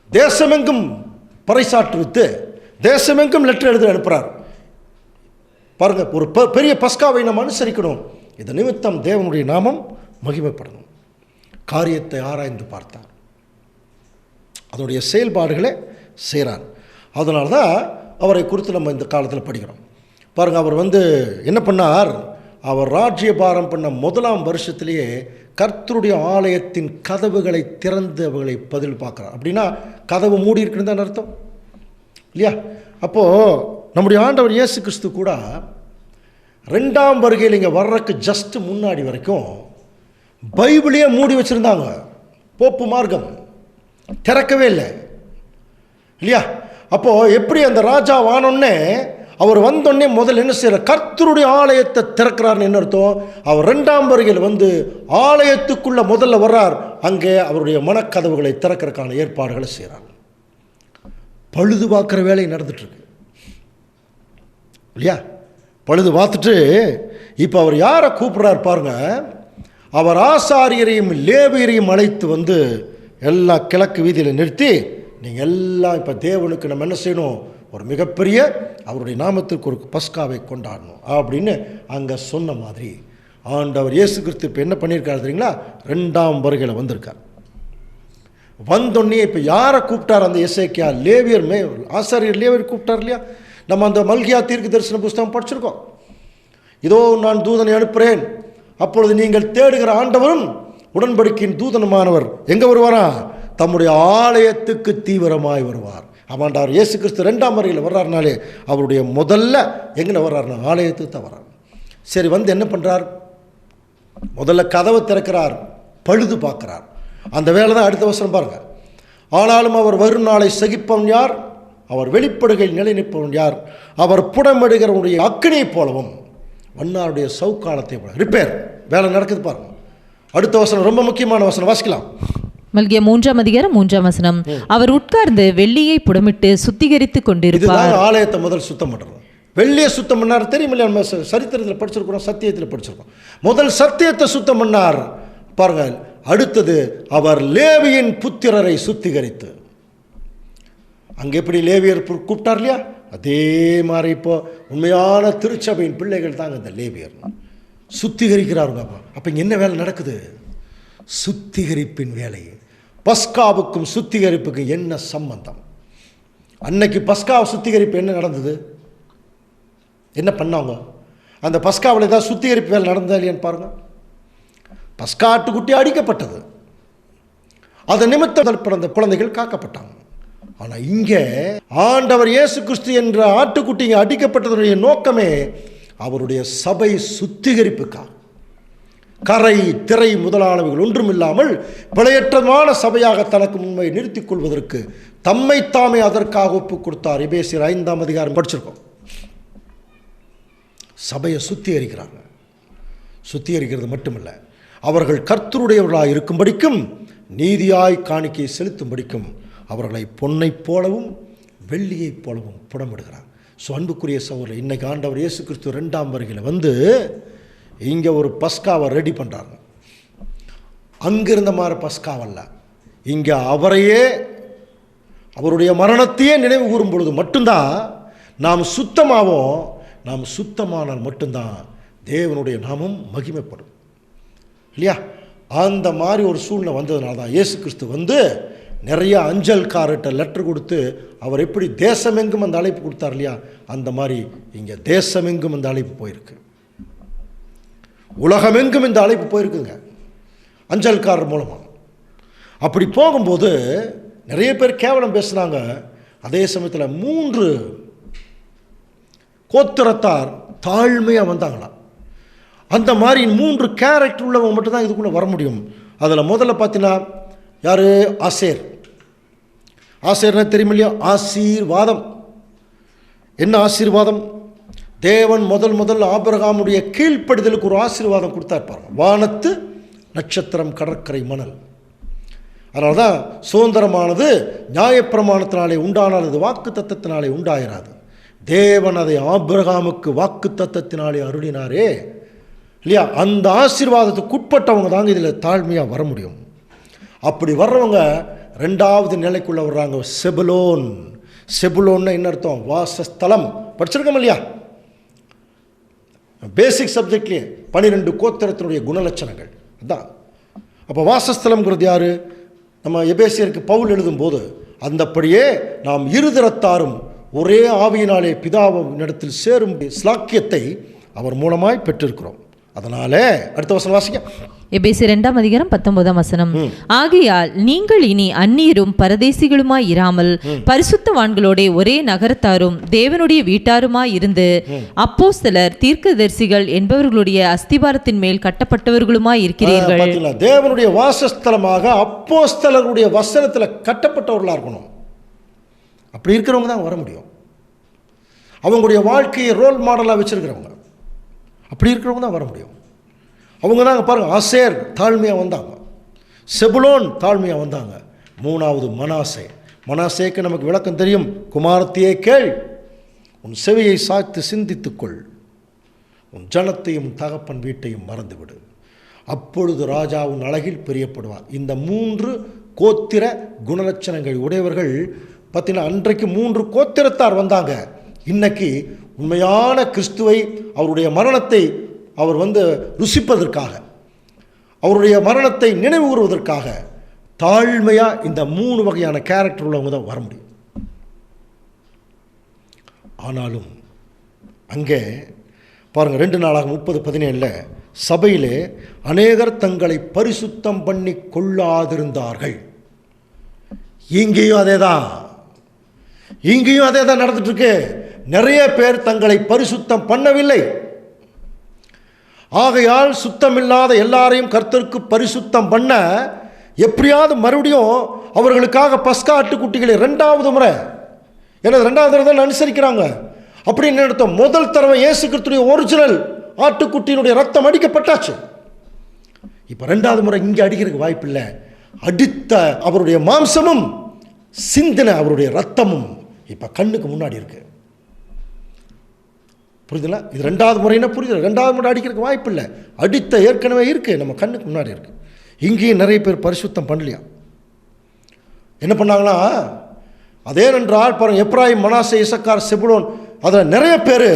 S1: தேசமெங்கும் பறைசாற்றுவித்து தேசமெங்கும் லெட்டர் எழுதி அனுப்புகிறார். பாருங்கள், ஒரு பெரிய பஸ்காவை நம்ம அனுசரிக்கணும். இந்த நிமித்தம் தேவனுடைய நாமம் மகிமைப்படணும். காரியத்தை ஆராய்ந்து பார்த்தார், அதனுடைய செயல்பாடுகளை செய்கிறார். அதனால தான் அவரை குறித்து நம்ம இந்த காலத்தில் படிக்கிறோம். பாருங்கள், அவர் என்ன பண்ணார்? அவர் ராஜ்யபாரம் பண்ண முதலாம் வருஷத்திலேயே கர்த்தருடைய ஆலயத்தின் கதவுகளை திறந்து அவர்களை பதில் பார்க்குறார். அப்படின்னா கதவு மூடி இருக்குன்னு தான் அர்த்தம் இல்லையா? அப்போது நம்முடைய ஆண்டவர் இயேசு கிறிஸ்து கூட 2ஆம் வருகையில் இங்கே வர்றதுக்கு ஜஸ்ட் முன்னாடி வரைக்கும் பைபிளையே மூடி வச்சுருந்தாங்க. போப்பு மார்க்கம் திறக்கவே இல்லை இல்லையா? அப்போது எப்படி அந்த ராஜா வானோன்னே அவர் வந்தோடனே முதல்ல என்ன செய்கிறார்? கர்த்தருடைய ஆலயத்தை திறக்கிறார்னு என்ன அர்த்தம்? அவர் 2ஆம் வருகையில் ஆலயத்துக்குள்ளே முதல்ல வர்றார். அங்கே அவருடைய மனக்கதவுகளை திறக்கிறதுக்கான ஏற்பாடுகளை செய்கிறார். பழுது பார்க்குற வேலை நடந்துட்டுருக்கு இல்லையா? பழுது பார்த்துட்டு இப்போ அவர் யாரை கூப்பிட்றார் பாருங்க. அவர் ஆசாரியரையும் லேவியரையும் அழைத்து எல்லா கிழக்கு வீதியில் நிறுத்தி, நீங்கள் எல்லாம் இப்போ தேவனுக்கு நம்ம என்ன செய்யணும்? ஒரு மிகப்பெரிய அவருடைய நாமத்திற்கு ஒரு பஸ்காவை கொண்டாடணும் அப்படின்னு அங்கே சொன்ன மாதிரி ஆண்டவர் இயேசு கிறிஸ்து இப்போ என்ன பண்ணியிருக்காரு தெரியுங்களா? 2ஆம் வருகையில் வந்திருக்கார். வந்தோடனே இப்போ யாரை கூப்பிட்டார்? அந்த எசேக்கியா லேவியர் ஆசாரியர் லேவியர் கூப்பிட்டார் இல்லையா? நம்ம அந்த மல்கியா தீர்க்க தரிசன புஸ்தகம் படிச்சிருக்கோம். இதோ நான் தூதனை அனுப்புகிறேன், அப்பொழுது நீங்கள் தேடுகிற ஆண்டவரும் உடன்படிக்கையின் தூதனமானவர் எங்கே வருவாரா? தம்முடைய ஆலயத்துக்கு தீவிரமாய் வருவார். ஆமாண்டார் இயேசு கிறிஸ்து 2ஆம் வருகையில் வர்றாருனாலே அவருடைய முதல்ல எங்கே வர்றாருனா ஆலயத்துக்கு தான் வர்றார். சரி, என்ன பண்ணுறார்? முதல்ல கதவை திறக்கிறார், பழுது பார்க்குறார். அந்த வேலை தான் அடுத்த வசனம் பாருங்கள். ஆனாலும் அவர் வரும் நாளை சகிப்பவன் யார்? அவர் வெளிப்படுகையில் நிலை நிற்பவன் யார்? அவர் புடமிடுகிறவனுடைய அக்கினியை போலவும் வண்ணாருடைய சவுக்காலத்தை போல. ரிப்பேர் வேலை நடக்குது பாருங்கள். அடுத்த வசனம் ரொம்ப முக்கியமான வசனம், வாசிக்கலாம்.
S2: மல்கியா 3ஆம் அதிகாரம் 3ஆம் வசனம். அவர் உட்கார்ந்து வெள்ளியை புடமிட்டு சுத்திகரித்து கொண்டிருப்பார்.
S1: ஆலயத்தை முதல் சுத்தம் பண்ணுறது. வெள்ளியை சுத்தம் பண்ணார் தெரியும் இல்லையா? நம்ம சரித்திரத்தில் படிச்சிருக்கிறோம், சத்தியத்தில் படிச்சிருக்கோம். முதல் சத்தியத்தை சுத்தம் பண்ணார் பாருங்கள். அடுத்தது அவர் லேவியின் புத்திரரை சுத்திகரித்து, அங்கே எப்படி லேவியர் கூப்பிட்டார் இல்லையா? அதே மாதிரி இப்போ உண்மையான திருச்சபையின் பிள்ளைகள் தாங்க இந்த லேவியர் சுத்திகரிக்கிறாருங்க. அப்போ இங்கே என்ன வேலை நடக்குது? சுத்திகரிப்பின் வேலை. பஸ்காவுக்கும் சுத்திகரிப்புக்கும் என்ன சம்பந்தம்? அன்னைக்கு பஸ்காவை சுத்திகரிப்பு என்ன நடந்தது? என்ன பண்ணாங்க? அந்த பஸ்காவில் ஏதாவது சுத்திகரிப்பு வேலை நடந்ததா இல்லையான்னு பாருங்கள். பஸ்கா ஆட்டுக்குட்டி அடிக்கப்பட்டது, அதன் நிமித்தம் பிறந்த குழந்தைகள் காக்கப்பட்டாங்க. ஆனால் இங்கே ஆண்டவர் இயேசு கிறிஸ்து என்ற ஆட்டுக்குட்டி இங்கே அடிக்கப்பட்டதனுடைய நோக்கமே அவருடைய சபை சுத்திகரிப்புக்காக. கரை திரை முதலானவைகள் ஒன்றுமில்லாமல் பிழையற்றமான சபையாக தனக்கு முன்பை நிறுத்திக் கொள்வதற்கு தம்மைத்தாமே அதற்காக ஒப்புக் கொடுத்தார். எபேசியர் 5ஆம் அதிகாரம் படிச்சிருக்கோம். சபையை சுத்திகரிக்கிறாங்க. சுத்திகரிக்கிறது மட்டுமல்ல, அவர்கள் கர்த்தருடையவர்களாக இருக்கும்படிக்கும் நீதியாய் காணிக்கை செலுத்தும்படிக்கும் அவர்களை பொன்னைப் போலவும் வெள்ளியைப் போலவும் புடமிடுகிறார். ஸோ அன்புக்குரிய சகோதரர், இன்றைக்கு ஆண்டவர் இயேசு கிறிஸ்து 2ஆம் வருகையில் இங்கே ஒரு பஸ்காவை ரெடி பண்ணுறாங்க. அங்கிருந்த மாதிரி பஸ்காவல்ல, இங்கே அவரையே அவருடைய மரணத்தையே நினைவு கூறும் பொழுது மட்டும்தான் நாம் சுத்தமாவோம். நாம் சுத்தமானால் மட்டும்தான் தேவனுடைய நாமம் மகிமைப்படும் இல்லையா? அந்த மாதிரி ஒரு சூழ்நிலை வந்ததுனால தான் இயேசு கிறிஸ்து நிறைய அஞ்சல்கார்ட்ட லெட்டர் கொடுத்து அவர் எப்படி தேசமெங்கும் அந்த அழைப்பு கொடுத்தார் இல்லையா? அந்த மாதிரி இங்கே தேசமெங்கும் அந்த அழைப்பு போயிருக்கு. உலகமெங்கும் இந்த அழைப்பு போயிருக்குங்க அஞ்சல்காரர் மூலமாக. அப்படி போகும்போது நிறைய பேர் கேவலம் பேசுனாங்க. அதே சமயத்தில் 3 கோத்திரத்தார் தாழ்மையாக வந்தாங்களாம். அந்த மாதிரி 3 கேரக்டர் உள்ளவங்க மட்டும்தான் இதுக்குள்ளே வர முடியும். அதில் முதல்ல பார்த்தீங்கன்னா யார்? ஆசேர். ஆசேர்னா தெரியும் இல்லையா? ஆசீர்வாதம். என்ன ஆசீர்வாதம்? தேவன் முதல் ஆபிரகாமுடைய கீழ்ப்படிதலுக்கு ஒரு ஆசீர்வாதம் கொடுத்தார் பாருங்க. வானத்து நட்சத்திரம், கடற்கரை மணல். அதனால தான் சுதந்திரமானது நியாயப்பிரமாணத்தினாலே உண்டானால் அது வாக்கு தத்தத்தினாலே உண்டாயிராது. தேவன் அதை ஆபிரகாமுக்கு வாக்கு தத்தத்தினாலே அருளினாரே இல்லையா? அந்த ஆசீர்வாதத்துக்கு உட்பட்டவங்க தாங்க இதில் தாழ்மையாக வர முடியும். அப்படி வர்றவங்க 2வது நிலைக்குள்ளே வர்றாங்க. செபுலோன். செபுலோன்னு என்ன அர்த்தம்? வாசஸ்தலம். படிச்சிருக்கோம் இல்லையா? பேசிக் சப்ஜெக்ட்லேயே 12 கோத்திரத்தினுடைய குணலட்சணங்கள் அதுதான். அப்போ வாசஸ்தலம்ங்கிறது யார்? நம்ம எபேசியருக்கு பவுல் எழுதும்போது அந்தப்படியே நாம் இருதரத்தாரும் ஒரே ஆவியினாலே பிதாவின் இடத்தில் சேரும் ஸ்லாக்கியத்தை அவர் மூலமாய் பெற்றிருக்கிறோம். அதனாலே அடுத்த வசனம் வாசிக்க.
S2: எபேசியர் 2:19 ஆகையால் நீங்கள் இனி அந்நியரும் பரதேசிகளுமாய் இராமல் பரிசுத்தவான்களோட ஒரே நகரத்தாரும் தேவனுடைய வீட்டாருமாய் இருந்து அப்போஸ்தலர், தீர்க்கதரிசிகள் என்பவர்களுடைய அஸ்திபாரத்தின் மேல் கட்டப்பட்டவர்களுமாய் இருக்கிறீர்கள்.
S1: தேவனுடைய வாசஸ்தலமாக அப்போஸ்தலருடைய வசனத்தில் கட்டப்பட்டவர்களாக இருக்கணும். அப்படி இருக்கிறவங்க தான் வர முடியும். அவங்களுடைய வாழ்க்கையை ரோல் மாடலாக வச்சிருக்கிறவங்க, அப்படி இருக்கிறவங்க தான் வர முடியும். அவங்க தாங்க பாருங்கள். ஆசேர் தாழ்மையாக வந்தாங்க. செபுலோன் தாழ்மையாக வந்தாங்க. 3வது மனாசே. மனாசேக்கு நமக்கு விளக்கம் தெரியும். குமாரத்தையே கேள், உன் செவியை சாய்த்து சிந்தித்துக்கொள், உன் ஜனத்தையும் தகப்பன் வீட்டையும் மறந்துவிடு, அப்பொழுது ராஜா உன் அழகில் பிரியப்படுவார். இந்த 3 கோத்திர குணலட்சணங்கள் உடையவர்கள் பார்த்தீங்கன்னா அன்றைக்கு 3 கோத்திரத்தார் வந்தாங்க. இன்னைக்கு உண்மையான கிறிஸ்துவை, அவருடைய மரணத்தை அவர் ருசிப்பதற்காக, அவருடைய மரணத்தை நினைவு கூறுவதற்காக தாழ்மையாக இந்த 3 வகையான கேரக்டர் உள்ளவங்க தான் வர முடியும். ஆனாலும் அங்கே பாருங்கள் 2 நாளாக 30:17 சபையிலே அநேகர் தங்களை பரிசுத்தம் பண்ணி கொள்ளாதிருந்தார்கள். இங்கேயும் அதே தான் நடந்துட்டு இருக்கு. நிறைய பேர் தங்களை பரிசுத்தம் பண்ணவில்லை. ஆகையால் சுத்தமில்லாத எல்லாரையும் கர்த்தருக்கு பரிசுத்தம் பண்ண எப்படியாவது மறுபடியும் அவர்களுக்காக பஸ்கா ஆட்டுக்குட்டிகளை 2வது முறை, ஏன்னா 2வது தடவை தான் அனுசரிக்கிறாங்க. அப்படின்னு அர்த்தம். முதல் தடவை இயேசு கிறிஸ்துடைய ஒரிஜினல் ஆட்டுக்குட்டியினுடைய ரத்தம் அடிக்கப்பட்டாச்சு. இப்போ 2வது முறை இங்கே அடிக்கிறதுக்கு வாய்ப்பில்லை. அடித்த அவருடைய மாம்சமும் சிந்தின அவருடைய ரத்தமும் இப்போ கண்ணுக்கு முன்னாடி இருக்கு. புரியுதுங்களா? இது 2வது முறைன்னா புரியுது. 2வது முறை அடிக்கிறதுக்கு வாய்ப்பு இல்லை. அடித்த ஏற்கனவே இருக்குது, நம்ம கண்ணுக்கு முன்னாடி இருக்குது. இங்கேயும் நிறைய பேர் பரிசுத்தம் பண்ணலையா? என்ன பண்ணாங்களா? அதேனென்றால் பாருங்கள், எப்ராயிம், மனாசே, இசக்கார், செபுலோன், அதில் நிறைய பேர்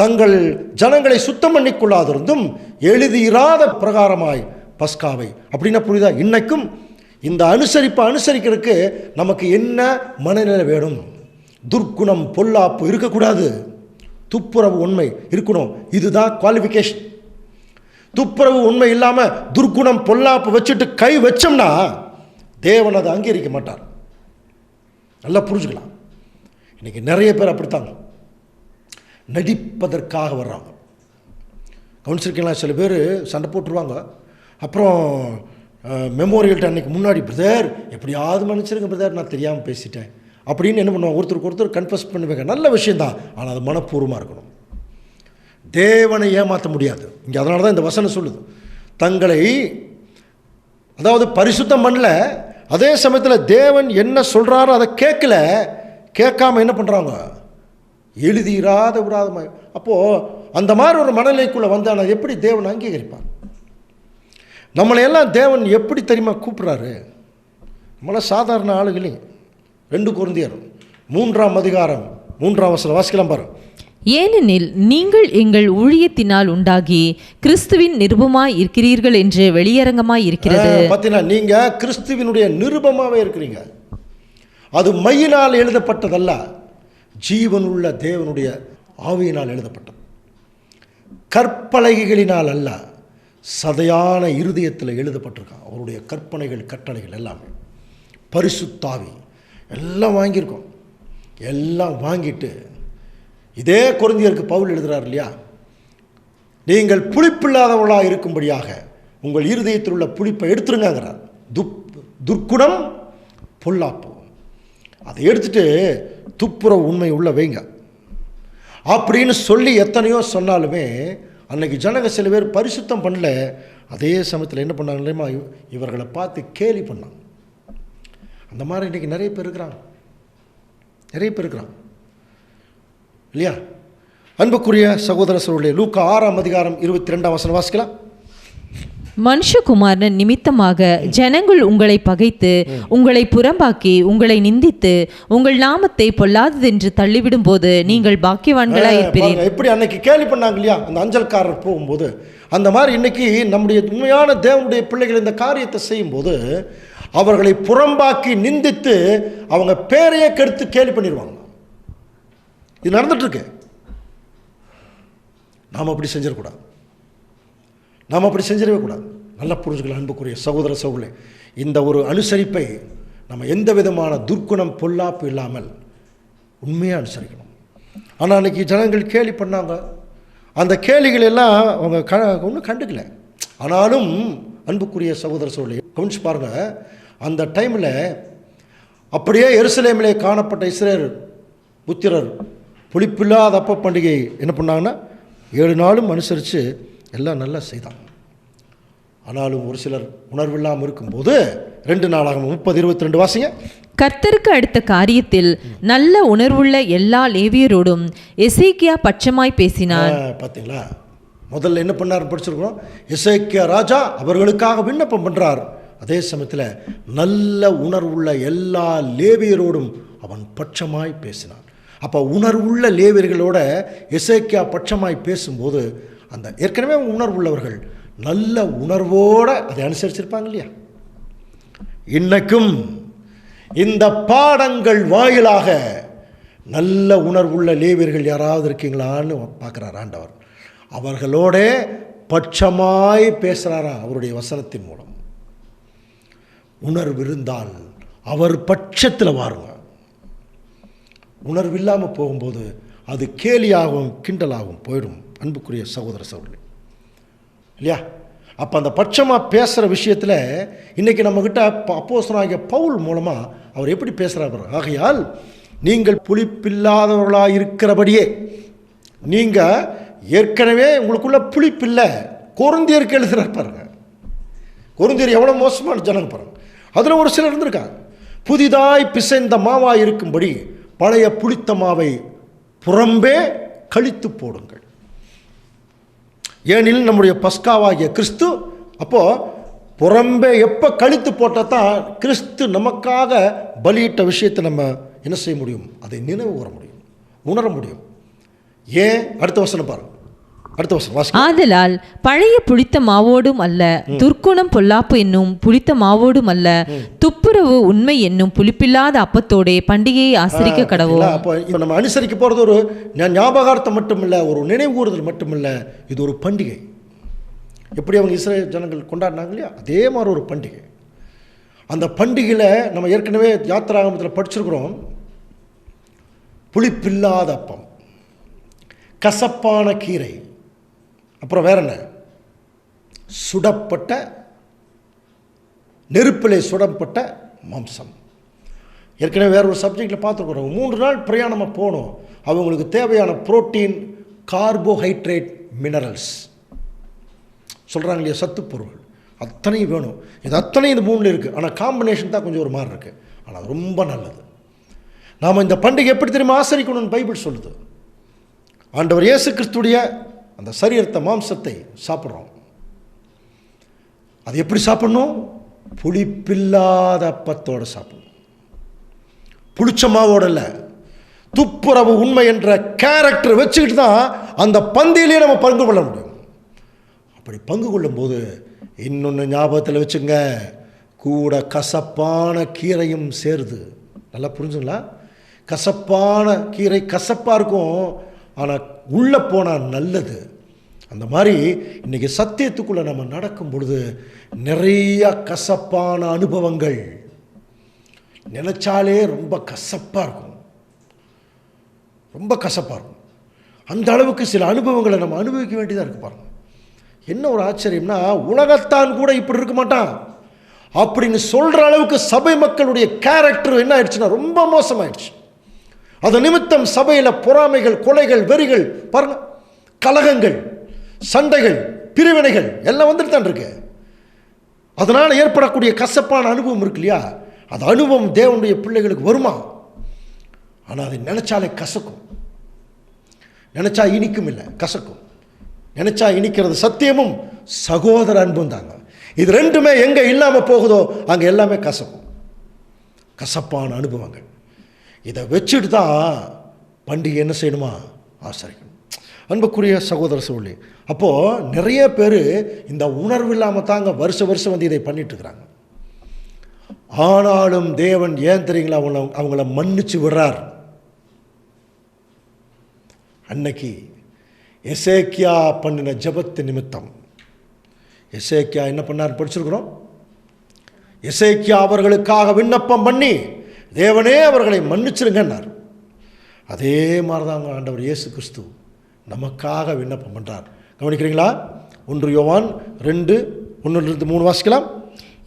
S1: தங்கள் ஜனங்களை சுத்தம் பண்ணிக்கொள்ளாதிருந்தும் எழுதியிராத பிரகாரமாய் பஸ்காவை. அப்படின்னா புரியுதா? இன்னைக்கும் இந்த அனுசரிக்கிறதுக்கு நமக்கு என்ன மனநிலை வேணும்? துர்க்குணம், பொல்லாப்பு இருக்கக்கூடாது. துப்புரவு உண்மை இருக்கணும். இதுதான் குவாலிஃபிகேஷன். துப்புரவு உண்மை இல்லாமல் துர்க்குணம், பொல்லாப்பு வச்சுட்டு கை வச்சோம்னா தேவன் அதை அங்கீகரிக்க மாட்டார். நல்லா புரிஞ்சுக்கலாம். இன்றைக்கி நிறைய பேர் அப்படித்தாங்க நடிப்பதற்காக வர்றாங்க. கவுன்சிலிங்கெலாம் சில பேர் சண்டை போட்டுருவாங்க. அப்புறம் மெமோரியல்ட்டு அன்றைக்கி முன்னாடி, பிரதர் எப்படியாவது மன்னிச்சிருங்க பிரதர், நான் தெரியாமல் பேசிட்டேன் அப்படின்னு என்ன பண்ணுவாங்க? ஒருத்தருக்கு கன்ஃபஸ் பண்ணுவாங்க. நல்ல விஷயந்தான், ஆனால் அது மனப்பூர்வமாக இருக்கணும். தேவனை ஏமாற்ற முடியாது. இங்கே அதனால தான் இந்த வசனம் சொல்லுது, தங்களை அதாவது பரிசுத்தம் பண்ணல, அதே சமயத்தில் தேவன் என்ன சொல்கிறாரோ அதை கேட்காம என்ன பண்ணுறாங்க? எழுதிராத விடாதமாக. அப்போது அந்த மாதிரி ஒரு மனநிலைக்குள்ளே வந்தால் எப்படி தேவன் அங்கீகரிப்பார்? நம்மளையெல்லாம் தேவன் எப்படி தெரியுமா கூப்பிட்றாரு? நம்மள சாதாரண ஆளுகளையும் 2 கொரிந்தியர் 3ஆம் அதிகாரம் 3ஆம் வசனம் வாசிக்கலாம் பாருங்க.
S2: ஏனெனில் நீங்கள் எங்கள் ஊழியத்தினால் உண்டாகி கிறிஸ்துவின் நிருபமாய் இருக்கிறீர்கள் என்று வெளியரங்கமாய் இருக்கிறது.
S1: பார்த்தீங்கன்னா நீங்கள் கிறிஸ்துவினுடைய நிருபமாகவே இருக்கிறீங்க. அது மையினால் எழுதப்பட்டதல்ல, ஜீவனுள்ள தேவனுடைய ஆவியினால் எழுதப்பட்டது. கற்பலகைகளினால் அல்ல, சதையான இருதயத்தில் எழுதப்பட்டிருக்கான். அவருடைய கற்பனைகள் கட்டளைகள் எல்லாமே பரிசுத்தாவி எல்லாம் வாங்கியிருக்கோம். எல்லாம் வாங்கிட்டு இதே கொரிந்தியருக்கு பவுல் எழுதுகிறார் இல்லையா, நீங்கள் புளிப்பில்லாதவர்களாக இருக்கும்படியாக உங்கள் இருதயத்தில் உள்ள புளிப்பை எடுத்துருங்கிறார். துர்க்குணம் பொல்லாப்பு அதை எடுத்துட்டு துப்புரவு உண்மை உள்ள வைங்க அப்படின்னு சொல்லி எத்தனையோ சொன்னாலுமே அன்னைக்கு ஜனங்க சில பேர் பரிசுத்தம் பண்ணல. அதே சமயத்தில் என்ன பண்ணாங்க இல்லையா, இவர்களை பார்த்து கேலி பண்ணாங்க. அந்த மாதிரி இன்றைக்கி நிறைய பேர் இருக்கிறாங்க இல்லையா? அன்புக்குரிய சகோதர சகோதரிகளே, லூக்கா 6:22 வாசிக்கலாம்.
S2: மனுஷகுமாரன் நிமித்தமாக ஜனங்கள் உங்களை பகைத்து உங்களை புறம்பாக்கி உங்களை நிந்தித்து உங்கள் நாமத்தை பொல்லாததென்று தள்ளிவிடும் போது நீங்கள் பாக்கியவான்களாக இருப்பீர்கள்.
S1: எப்படி அன்னைக்கு கேலி பண்ணாங்க இல்லையா அந்த அஞ்சல்காரர் போகும்போது, அந்த மாதிரி இன்னைக்கு நம்முடைய உண்மையான தேவனுடைய பிள்ளைகள் இந்த காரியத்தை செய்யும்போது அவர்களை புறம்பாக்கி நிந்தித்து அவங்க பேரையே கெடுத்து கேலி பண்ணிடுவாங்க. இது நடந்துட்டுருக்கு. நாம் அப்படி செஞ்சிடக்கூடாது. நாம் அப்படி செஞ்சிடவே கூடாது. நல்லா புரிஞ்சுக்கலாம் அன்புக்குரிய சகோதர சகோதரர்களே, இந்த ஒரு அனுசரிப்பை நம்ம எந்த விதமான துர்க்குணம் பொல்லாப்பு இல்லாமல் உண்மையாக அனுசரிக்கணும். ஆனால் அன்றைக்கி ஜனங்கள் கேலி பண்ணாங்க. அந்த கேலிகள் எல்லாம் அவங்க ஒன்றும் கண்டுக்கல. ஆனாலும் அன்புக்குரிய சகோதர சகோதரர்களே, கவனிச்சு பாருங்கள், அந்த டைமில் அப்படியே எருசலேமிலே காணப்பட்ட இஸ்ரவேல் புத்திரர் புளிப்பில்லாத அப்ப பண்டிகை என்ன பண்ணாங்கன்னா 7 நாளும் அனுசரித்து எல்லாம் நல்லா செய்தாங்க. ஆனாலும் ஒரு சிலர் உணர்வில்லாமல் இருக்கும்போது 2 நாளாகமம் 30:22 வாசிங்க.
S2: கர்த்தருக்கு அடுத்த காரியத்தில் நல்ல உணர்வுள்ள எல்லா லேவியரோடும் எசேக்கியா பட்சமாய் பேசினார்.
S1: பார்த்தீங்களா, முதல்ல என்ன பண்ணார் படிச்சிருக்கிறோம். எசேக்கியா ராஜா அவர்களுக்காக விண்ணப்பம் பண்ணுறார். அதே சமயத்தில் நல்ல உணர்வுள்ள எல்லா லேவியரோடும் அவன் பட்சமாய் பேசினான். அப்போ உணர்வுள்ள லேவியர்களோட எசேக்கியா பட்சமாய் பேசும்போது அந்த ஏற்கனவே உணர்வுள்ளவர்கள் நல்ல உணர்வோடு அதை அனுசரிச்சிருப்பாங்க இல்லையா? இன்னைக்கும் இந்த பாடங்கள் வாயிலாக நல்ல உணர்வுள்ள லேவியர்கள் யாராவது இருக்கீங்களான்னு பார்க்குறார் ஆண்டவர். அவர்களோட பட்சமாய் பேசுகிறாரா அவருடைய வசனத்தின் மூலம். உணர்வு இருந்தால் அவர் பட்சத்தில் வாருங்க. உணர்வு இல்லாமல் போகும்போது அது கேலியாகவும் கிண்டலாகவும் போயிடும். அன்புக்குரிய சகோதர சகோதரி இல்லையா? அப்போ அந்த பட்சமாக பேசுகிற விஷயத்தில் இன்றைக்கி நம்மக்கிட்ட அப்போஸ்தலனாகிய பவுல் மூலமாக அவர் எப்படி பேசுகிறார். ஆகையால் நீங்கள் புளிப்பில்லாதவர்களாக இருக்கிறபடியே, நீங்கள் ஏற்கனவே உங்களுக்குள்ள புளிப்பில்லை. கொரிந்தியருக்கு எழுதுகிறார் பாருங்க. கொரிந்தியர் எவ்வளோ மோசமான ஜனங்க பாருங்க. அதில் ஒரு சிலர் இருந்திருக்காங்க. புதிதாய் பிசைந்த மாவாய் இருக்கும்படி பழைய புளித்த மாவை புறம்பே கழித்து போடுங்கள். ஏனில் நம்முடைய பஸ்காவாகிய கிறிஸ்து அப்போது புறம்பே எப்போ கழித்து போட்டால் தான் கிறிஸ்து நமக்காக பலியிட்ட விஷயத்தை நம்ம என்ன செய்ய முடியும், அதை நினைவு கூற முடியும், உணர முடியும். ஏன்? அடுத்த வசனம் பாருங்க. அடுத்த வசனம்.
S2: ஆதலால் பழைய புளித்த மாவோடும் அல்ல, துர்க்குணம் பொல்லாப்பு என்னும் புளித்த மாவோடும் அல்ல, துப்புரவு உண்மை என்னும் புளிப்பில்லாத அப்பத்தோட பண்டிகையை ஆசரிக்க கடவோம்.
S1: அப்போ இப்போ நம்ம அனுசரிக்க போகிறது ஒரு ஞாபகார்த்தம் மட்டும் இல்லை, ஒரு நினைவு கூறுதல் மட்டும் இல்லை, இது ஒரு பண்டிகை. எப்படி அவங்க இஸ்ரேல் ஜனங்கள் கொண்டாடினாங்க இல்லையா, அதே மாதிரி ஒரு பண்டிகை. அந்த பண்டிகையில் நம்ம ஏற்கனவே யாத்திராகமத்தில் படிச்சிருக்கிறோம். புளிப்பில்லாத அப்பம், கசப்பான கீரை, அப்புறம் வேற என்ன, சுடப்பட்ட நெருப்பிலே சுடப்பட்ட மாம்சம். ஏற்கனவே வேற ஒரு சப்ஜெக்டில் பார்த்துருக்குறோம். 3 நாள் பிரயாணமாக போகணும். அவங்களுக்கு தேவையான புரோட்டீன், கார்போஹைட்ரேட், மினரல்ஸ் சொல்கிறாங்க இல்லையா, சத்துப்பொருள் அத்தனையும் வேணும். இது அத்தனையும் இந்த 3ல் இருக்குது. ஆனால் காம்பினேஷன் தான் கொஞ்சம் ஒரு மாதிரி இருக்குது. ஆனால் ரொம்ப நல்லது. நாம் இந்த பண்டிகை எப்படி தெரியுமா ஆசரிக்கணும்னு பைபிள் சொல்லுது. ஆண்டவர் இயேசு கிறிஸ்துடைய அந்த சரீரத்தை, மாம்சத்தை சாப்பிட்றோம். அது எப்படி சாப்பிடணும்? புளிப்பில்லாத அப்பத்தோடு சாப்பிடணும். புளிச்ச மாவோடு இல்லை, துப்புரவு உண்மை என்ற கேரக்டர் வச்சுக்கிட்டு தான் அந்த பந்தியிலே நம்ம பங்கு கொள்ள முடியும். அப்படி பங்கு கொள்ளும்போது இன்னொன்று ஞாபகத்தில் வச்சுங்க, கூட கசப்பான கீரையும் சேருது. நல்லா புரிஞ்சுங்களா? கசப்பான கீரை கசப்பாக இருக்கும், ஆனால் உள்ளே போனால் நல்லது. அந்த மாதிரி இன்றைக்கி சத்தியத்துக்குள்ளே நம்ம நடக்கும் பொழுது நிறைய கசப்பான அனுபவங்கள் நினச்சாலே ரொம்ப கசப்பாக இருக்கும், ரொம்ப கசப்பாக இருக்கும். அந்த அளவுக்கு சில அனுபவங்களை நம்ம அனுபவிக்க வேண்டியதாக இருக்குது. பாருங்கள், என்ன ஒரு ஆச்சரியம்னா, உலகத்தான் கூட இப்படி இருக்க மாட்டான் அப்படின்னு சொல்கிற அளவுக்கு சபை மக்களுடைய கேரக்டர் என்ன ஆயிடுச்சுன்னா ரொம்ப மோசமாயிடுச்சு. அது நிமித்தம் சபையில் பொறாமைகள், கொலைகள், வெறிகள், பாருங்கள், கலகங்கள், சண்டைகள், பிரிவினைகள் எல்லாம் வந்துட்டு தான் இருக்கு. அதனால் ஏற்படக்கூடிய கசப்பான அனுபவம் இருக்கு இல்லையா, அந்த அனுபவம் தேவனுடைய பிள்ளைகளுக்கு வருமா? ஆனால் அதை நினச்சாலே கசக்கும். நினச்சா இனிக்கும் இல்லை, கசக்கும். நினச்சா இனிக்கிறது சத்தியமும் சகோதர அன்பும் தாங்க. இது ரெண்டுமே எங்கே இல்லாமல் போகுதோ அங்கே எல்லாமே கசக்கும், கசப்பான அனுபவங்கள். இதை வச்சுட்டு தான் பண்டிகை என்ன செய்யணுமா, ஆசரிக்கணும். அன்புக்குரிய சகோதர சகோதரி, அப்போது நிறைய பேர் இந்த உணர்வு இல்லாமல் தாங்க வருஷம் வருஷம் வந்து இதை பண்ணிட்டுருக்குறாங்க. ஆனாலும் தேவன் ஏன் தெரியுங்களா அவங்கள மன்னிச்சு விடுறார். அன்னைக்கு எசேக்கியா பண்ணின ஜெபத்து நிமித்தம் எசேக்கியா என்ன பண்ணார் படிச்சிருக்கிறோம். எசேக்கியா அவர்களுக்காக விண்ணப்பம் பண்ணி தேவனே அவர்களை மன்னிச்சிருங்கன்னார். அதே மாதிரி தாங்க ஆண்டவர் இயேசு கிறிஸ்து நமக்காக விண்ணப்பம் பண்ணுறார். கவனிக்கிறீங்களா? 1 யோவான் 2:1-3 வாசிக்கலாம்.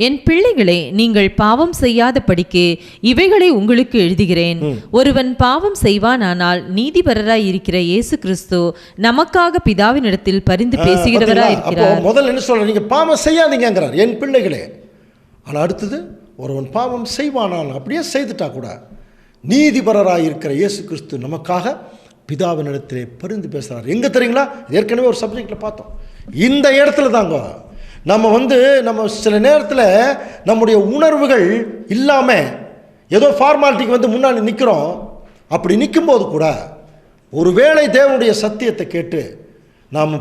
S2: என் பிள்ளைகளே, நீங்கள் பாவம் செய்யாத படிக்கு இவைகளை உங்களுக்கு எழுதுகிறேன். ஒருவன் பாவம் செய்வானானால் நீதிபரராய் இருக்கிற இயேசு கிறிஸ்து நமக்காக பிதாவினிடத்தில் பரிந்து பேசுகிறவராய் இருக்கிறார்.
S1: முதல்ல என்ன சொல்ற, நீங்க பாவம் செய்யாதீங்கிறார், என் பிள்ளைகளே. ஆனால் அடுத்தது, ஒருவன் பாவம் செய்வானால், அப்படியே செய்துட்டா கூட நீதிபரராய் இருக்கிற இயேசு கிறிஸ்து நமக்காக பிதாவினிடத்திலே பரிந்து பேசுகிறார். எங்கே தெரியுங்களா? ஏற்கனவே ஒரு சப்ஜெக்டில் பார்த்தோம். இந்த இடத்துல தாங்க நம்ம சில நேரத்தில் நம்முடைய உணர்வுகள் இல்லாமல் ஏதோ ஃபார்மாலிட்டிக்கு முன்னாடி நிற்கிறோம். அப்படி நிற்கும்போது கூட ஒருவேளை தேவனுடைய சத்தியத்தை கேட்டு நாம்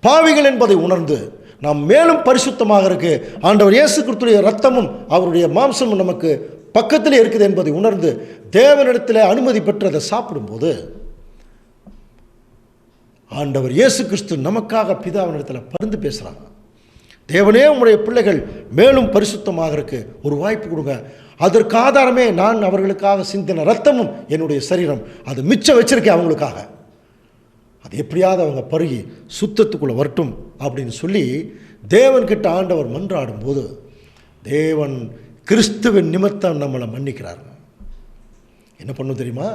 S1: பாவிகள் என்பதை உணர்ந்து நாம் மேலும் பரிசுத்தமாக இருக்கு, ஆண்டவர் இயேசு கிறிஸ்துவின் இரத்தமும் அவருடைய மாம்சமும் நமக்கு பக்கத்திலே இருக்குது என்பதை உணர்ந்து தேவனிடத்தில் அனுமதி பெற்று அதை சாப்பிடும்போது ஆண்டவர் இயேசு கிறிஸ்து நமக்காக பிதாவினிடத்தில் பரிந்து பேசுகிறாங்க. தேவனே, உங்களுடைய பிள்ளைகள் மேலும் பரிசுத்தமாக இருக்கு, ஒரு வாய்ப்பு கொடுங்க. அதற்கு ஆதாரமே நான் அவர்களுக்காக சிந்தின ரத்தமும் என்னுடைய சரீரம், அது மிச்சம் வச்சிருக்கேன் அவங்களுக்காக. அது எப்படியாவது அவங்க பருகி சுத்தத்துக்குள்ளே வரட்டும் அப்படின்னு சொல்லி தேவன்கிட்ட ஆண்டவர் மன்றாடும் போது தேவன் கிறிஸ்துவின் நிமித்தம் நம்மளை மன்னிக்கிறார். என்ன பண்ணும் தெரியுமா?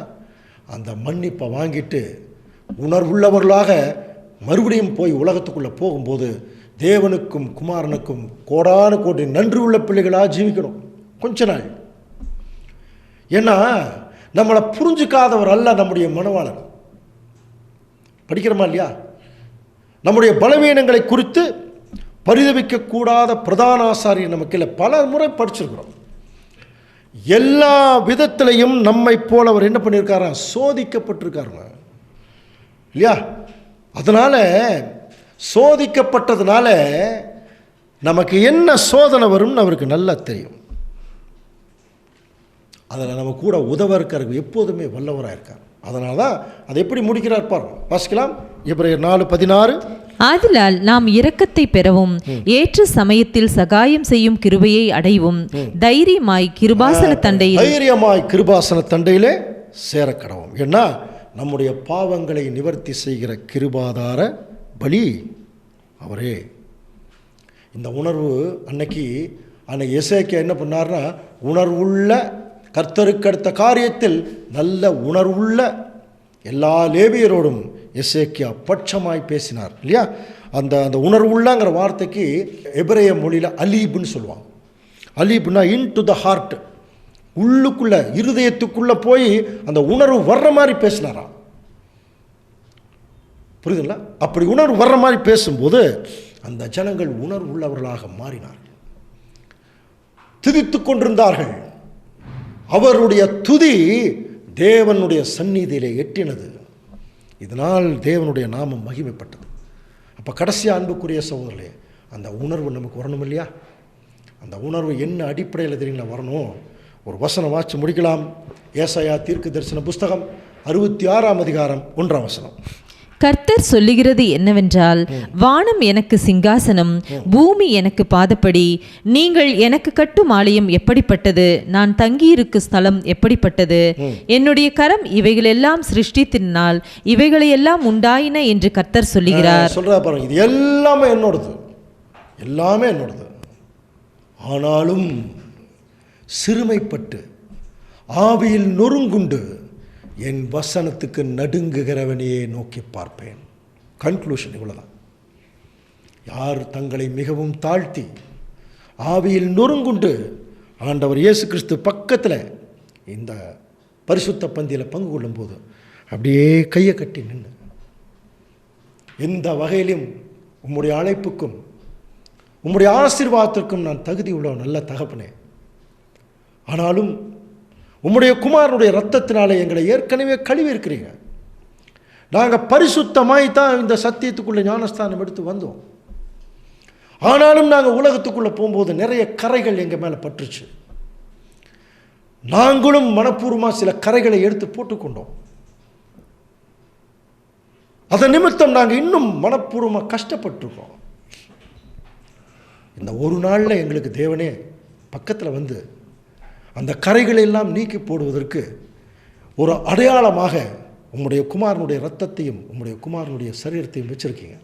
S1: அந்த மன்னிப்பை வாங்கிட்டு உணர்வுள்ளவர்களாக மறுபடியும் போய் உலகத்துக்குள்ளே போகும்போது தேவனுக்கும் குமாரனுக்கும் கோடான கோடி நன்றி உள்ள பிள்ளைகளாக ஜீவிக்கணும் கொஞ்ச நாள். ஏன்னா நம்மளை புரிஞ்சுக்காதவர் அல்ல நம்முடைய மனவாளர். படிக்கிறோமா இல்லையா? நம்முடைய பலவீனங்களை குறித்து பரிதவிக்கக்கூடாத பிரதான ஆசாரியர் நமக்கு இல்லை, பல முறை படிச்சிருக்கிறோம். எல்லா விதத்திலையும் நம்மை போல அவர் என்ன பண்ணியிருக்காரா? சோதிக்கப்பட்டிருக்காருங்க இல்லையா? அதனால் சோதிக்கப்பட்டதுனால நமக்கு என்ன சோதனை வரும்னு அவருக்கு நல்லா தெரியும். அதில் நம்ம கூட உதவ இருக்கிறது எப்போதுமே வல்லவராக இருக்கார். அதனால தான் அதை எப்படி முடிக்கிறார் பாருங்க. வாசிக்கலாம். எபிரேயர் 4:16.
S2: ஆதலால் நாம் இரக்கத்தை பெறவும் ஏற்ற சமயத்தில் சகாயம் செய்யும் கிருபையை அடைவும் தைரியமாய் கிருபாசன தண்டையிலே சேரக்கடவும். ஏன்னா நம்முடைய பாவங்களை நிவர்த்தி செய்கிற கிருபாதார பலி அவரே. இந்த உணர்வு அன்னைக்கு எசேக்கியா என்ன பண்ணார்னா, உணர்வுள்ள கர்த்தருக்கு அடுத்த காரியத்தில் நல்ல உணர்வுள்ள எல்லா லேவியரோடும் எசேக்கியா பட்சமாய் பேசினார் இல்லையா? அந்த உணர்வுள்ளங்கிற வார்த்தைக்கு எபிரேய மொழியில் அலீப்னு சொல்லுவாங்க. அலீப்னா இன் டு த ஹார்ட், உள்ளுக்குள்ள இருதயத்துக்குள்ளே போய் அந்த உணர்வு வர்ற மாதிரி பேசினாராம். புரியுதுங்களா? அப்படி உணர்வு வர்ற மாதிரி பேசும்போது அந்த ஜனங்கள் உணர்வு உள்ளவர்களாக மாறினார்கள், துதித்து கொண்டிருந்தார்கள். அவருடைய துதி தேவனுடைய சந்நிதியிலே எட்டினது. இதனால் தேவனுடைய நாமம் மகிமைப்பட்டது. அப்போ கடைசியாக அன்புக்குரிய சகோதரர்களே, அந்த உணர்வு நமக்கு வரணும் இல்லையா? அந்த உணர்வு என்ன அடிப்படையில் தெரியுங்களா வரணும்? ஒரு வசனம் வாசி முடிக்கலாம். ஏசாயா தீர்க்க தரிசன புஸ்தகம் 66 அதிகாரம் 1 வசனம். கர்த்தர் சொல்லுகிறது என்னவென்றால், வானம் எனக்கு சிங்காசனம், பூமி எனக்கு பாதப்படி. நீங்கள் எனக்கு கட்டும் ஆலயம் எப்படிப்பட்டது, நான் தங்கியிருக்கும் ஸ்தலம் எப்படிப்பட்டது. என்னுடைய கரம் இவைகளெல்லாம் சிருஷ்டித்தினால் இவைகளையெல்லாம் உண்டாயின என்று கர்த்தர் சொல்லுகிறார்.
S1: சொல்றா பாருங்க, இது எல்லாமே என்னோடது, எல்லாமே என்னோடது. ஆனாலும் சிறுமைப்பட்டு ஆவியில் நொறுங்குண்டு என் வசனத்துக்கு நடுங்குகிறவனையே நோக்கி பார்ப்பேன். கன்க்ளூஷன் இவ்வளவுதான். யார் தங்களை மிகவும் தாழ்த்தி ஆவியில் நொறுங்குண்டு ஆண்டவர் இயேசு கிறிஸ்து பக்கத்தில் இந்த பரிசுத்த பந்தியில் பங்கு கொள்ளும் போது அப்படியே கையை கட்டி நின்று, எந்த வகையிலும் உம்முடைய அழைப்புக்கும் உம்முடைய ஆசீர்வாதத்திற்கும் நான் தகுதி உள்ள நல்ல தகப்பனே, ஆனாலும் உம்முடைய குமாரனுடைய இரத்தத்தினாலே எங்களை ஏற்கனவே கழுவி இருக்கிறீங்க. நாங்கள் பரிசுத்தமாய் தான் இந்த சத்தியத்துக்குள்ளே ஞானஸ்தானம் எடுத்து வந்தோம். ஆனாலும் நாங்கள் உலகத்துக்குள்ளே போகும்போது நிறைய கரைகள் எங்கள் மேலே பற்றுச்சு. நாங்களும் மனப்பூர்வமாக சில கரைகளை எடுத்து போட்டுக்கொண்டோம். அதன் நிமித்தம் நாங்கள் இன்னும் மனப்பூர்வமாக கஷ்டப்பட்டுருக்கோம். இந்த ஒரு நாளில் எங்களுக்கு தேவனே பக்கத்தில் வந்து அந்த கரைகளை எல்லாம் நீக்கி போடுவதற்கு ஒரு அடையாளமாக உம்முடைய குமாரனுடைய இரத்தத்தையும் உம்முடைய குமாரனுடைய சரீரத்தையும் வச்சிருக்கீங்க.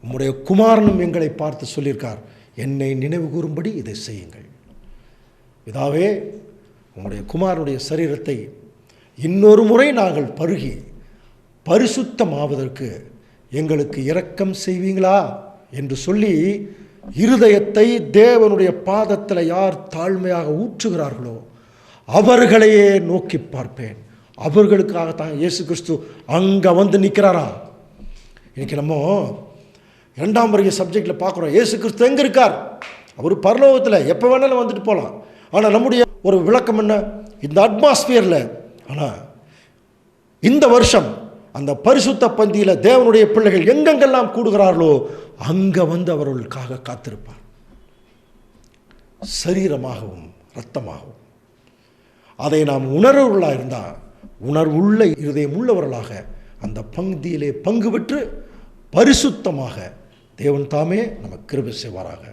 S1: உம்முடைய குமாரனும் எங்களை பார்த்து சொல்லியிருக்கார், என்னை நினைவு கூறும்படி இதை செய்யுங்கள். இதாவே உம்முடைய குமாரனுடைய சரீரத்தை இன்னொரு முறை நாங்கள் பருகி பரிசுத்தமாவதற்கு எங்களுக்கு இரக்கம் செய்வீங்களா என்று சொல்லி, இருதயத்தை தேவனுடைய பாதத்தில் யார் தாழ்மையாக ஊற்றுகிறார்களோ அவர்களையே நோக்கி பார்ப்பேன். அவர்களுக்காகத்தான் இயேசு கிறிஸ்து அங்கே வந்து நிற்கிறாரா. இன்னைக்கு நம்ம 2ஆம் வருகை சப்ஜெக்டில் பார்க்குறோம். இயேசு கிறிஸ்து எங்கே இருக்கார்? அவர் பரலோகத்தில் எப்போ வேணாலும் வந்துட்டு போகலாம். ஆனால் நம்முடைய ஒரு விளக்கம் என்ன, இந்த அட்மாஸ்பியரில். ஆனால் இந்த வருஷம் அந்த பரிசுத்த பந்தியில் தேவனுடைய பிள்ளைகள் எங்கெங்கெல்லாம் கூடுகிறார்களோ அங்கே வந்து அவர்களுக்காக காத்திருப்பார், சரீரமாகவும் இரத்தமாகவும். அதை நாம் உணர்வுள்ளவர்களாக இருந்தால், உணர்வுள்ள இருதயம் உள்ளவர்களாக அந்த பந்தியிலே பங்கு பெற்று பரிசுத்தமாக தேவன் தாமே நமக்கு கிருபை செய்வாராக.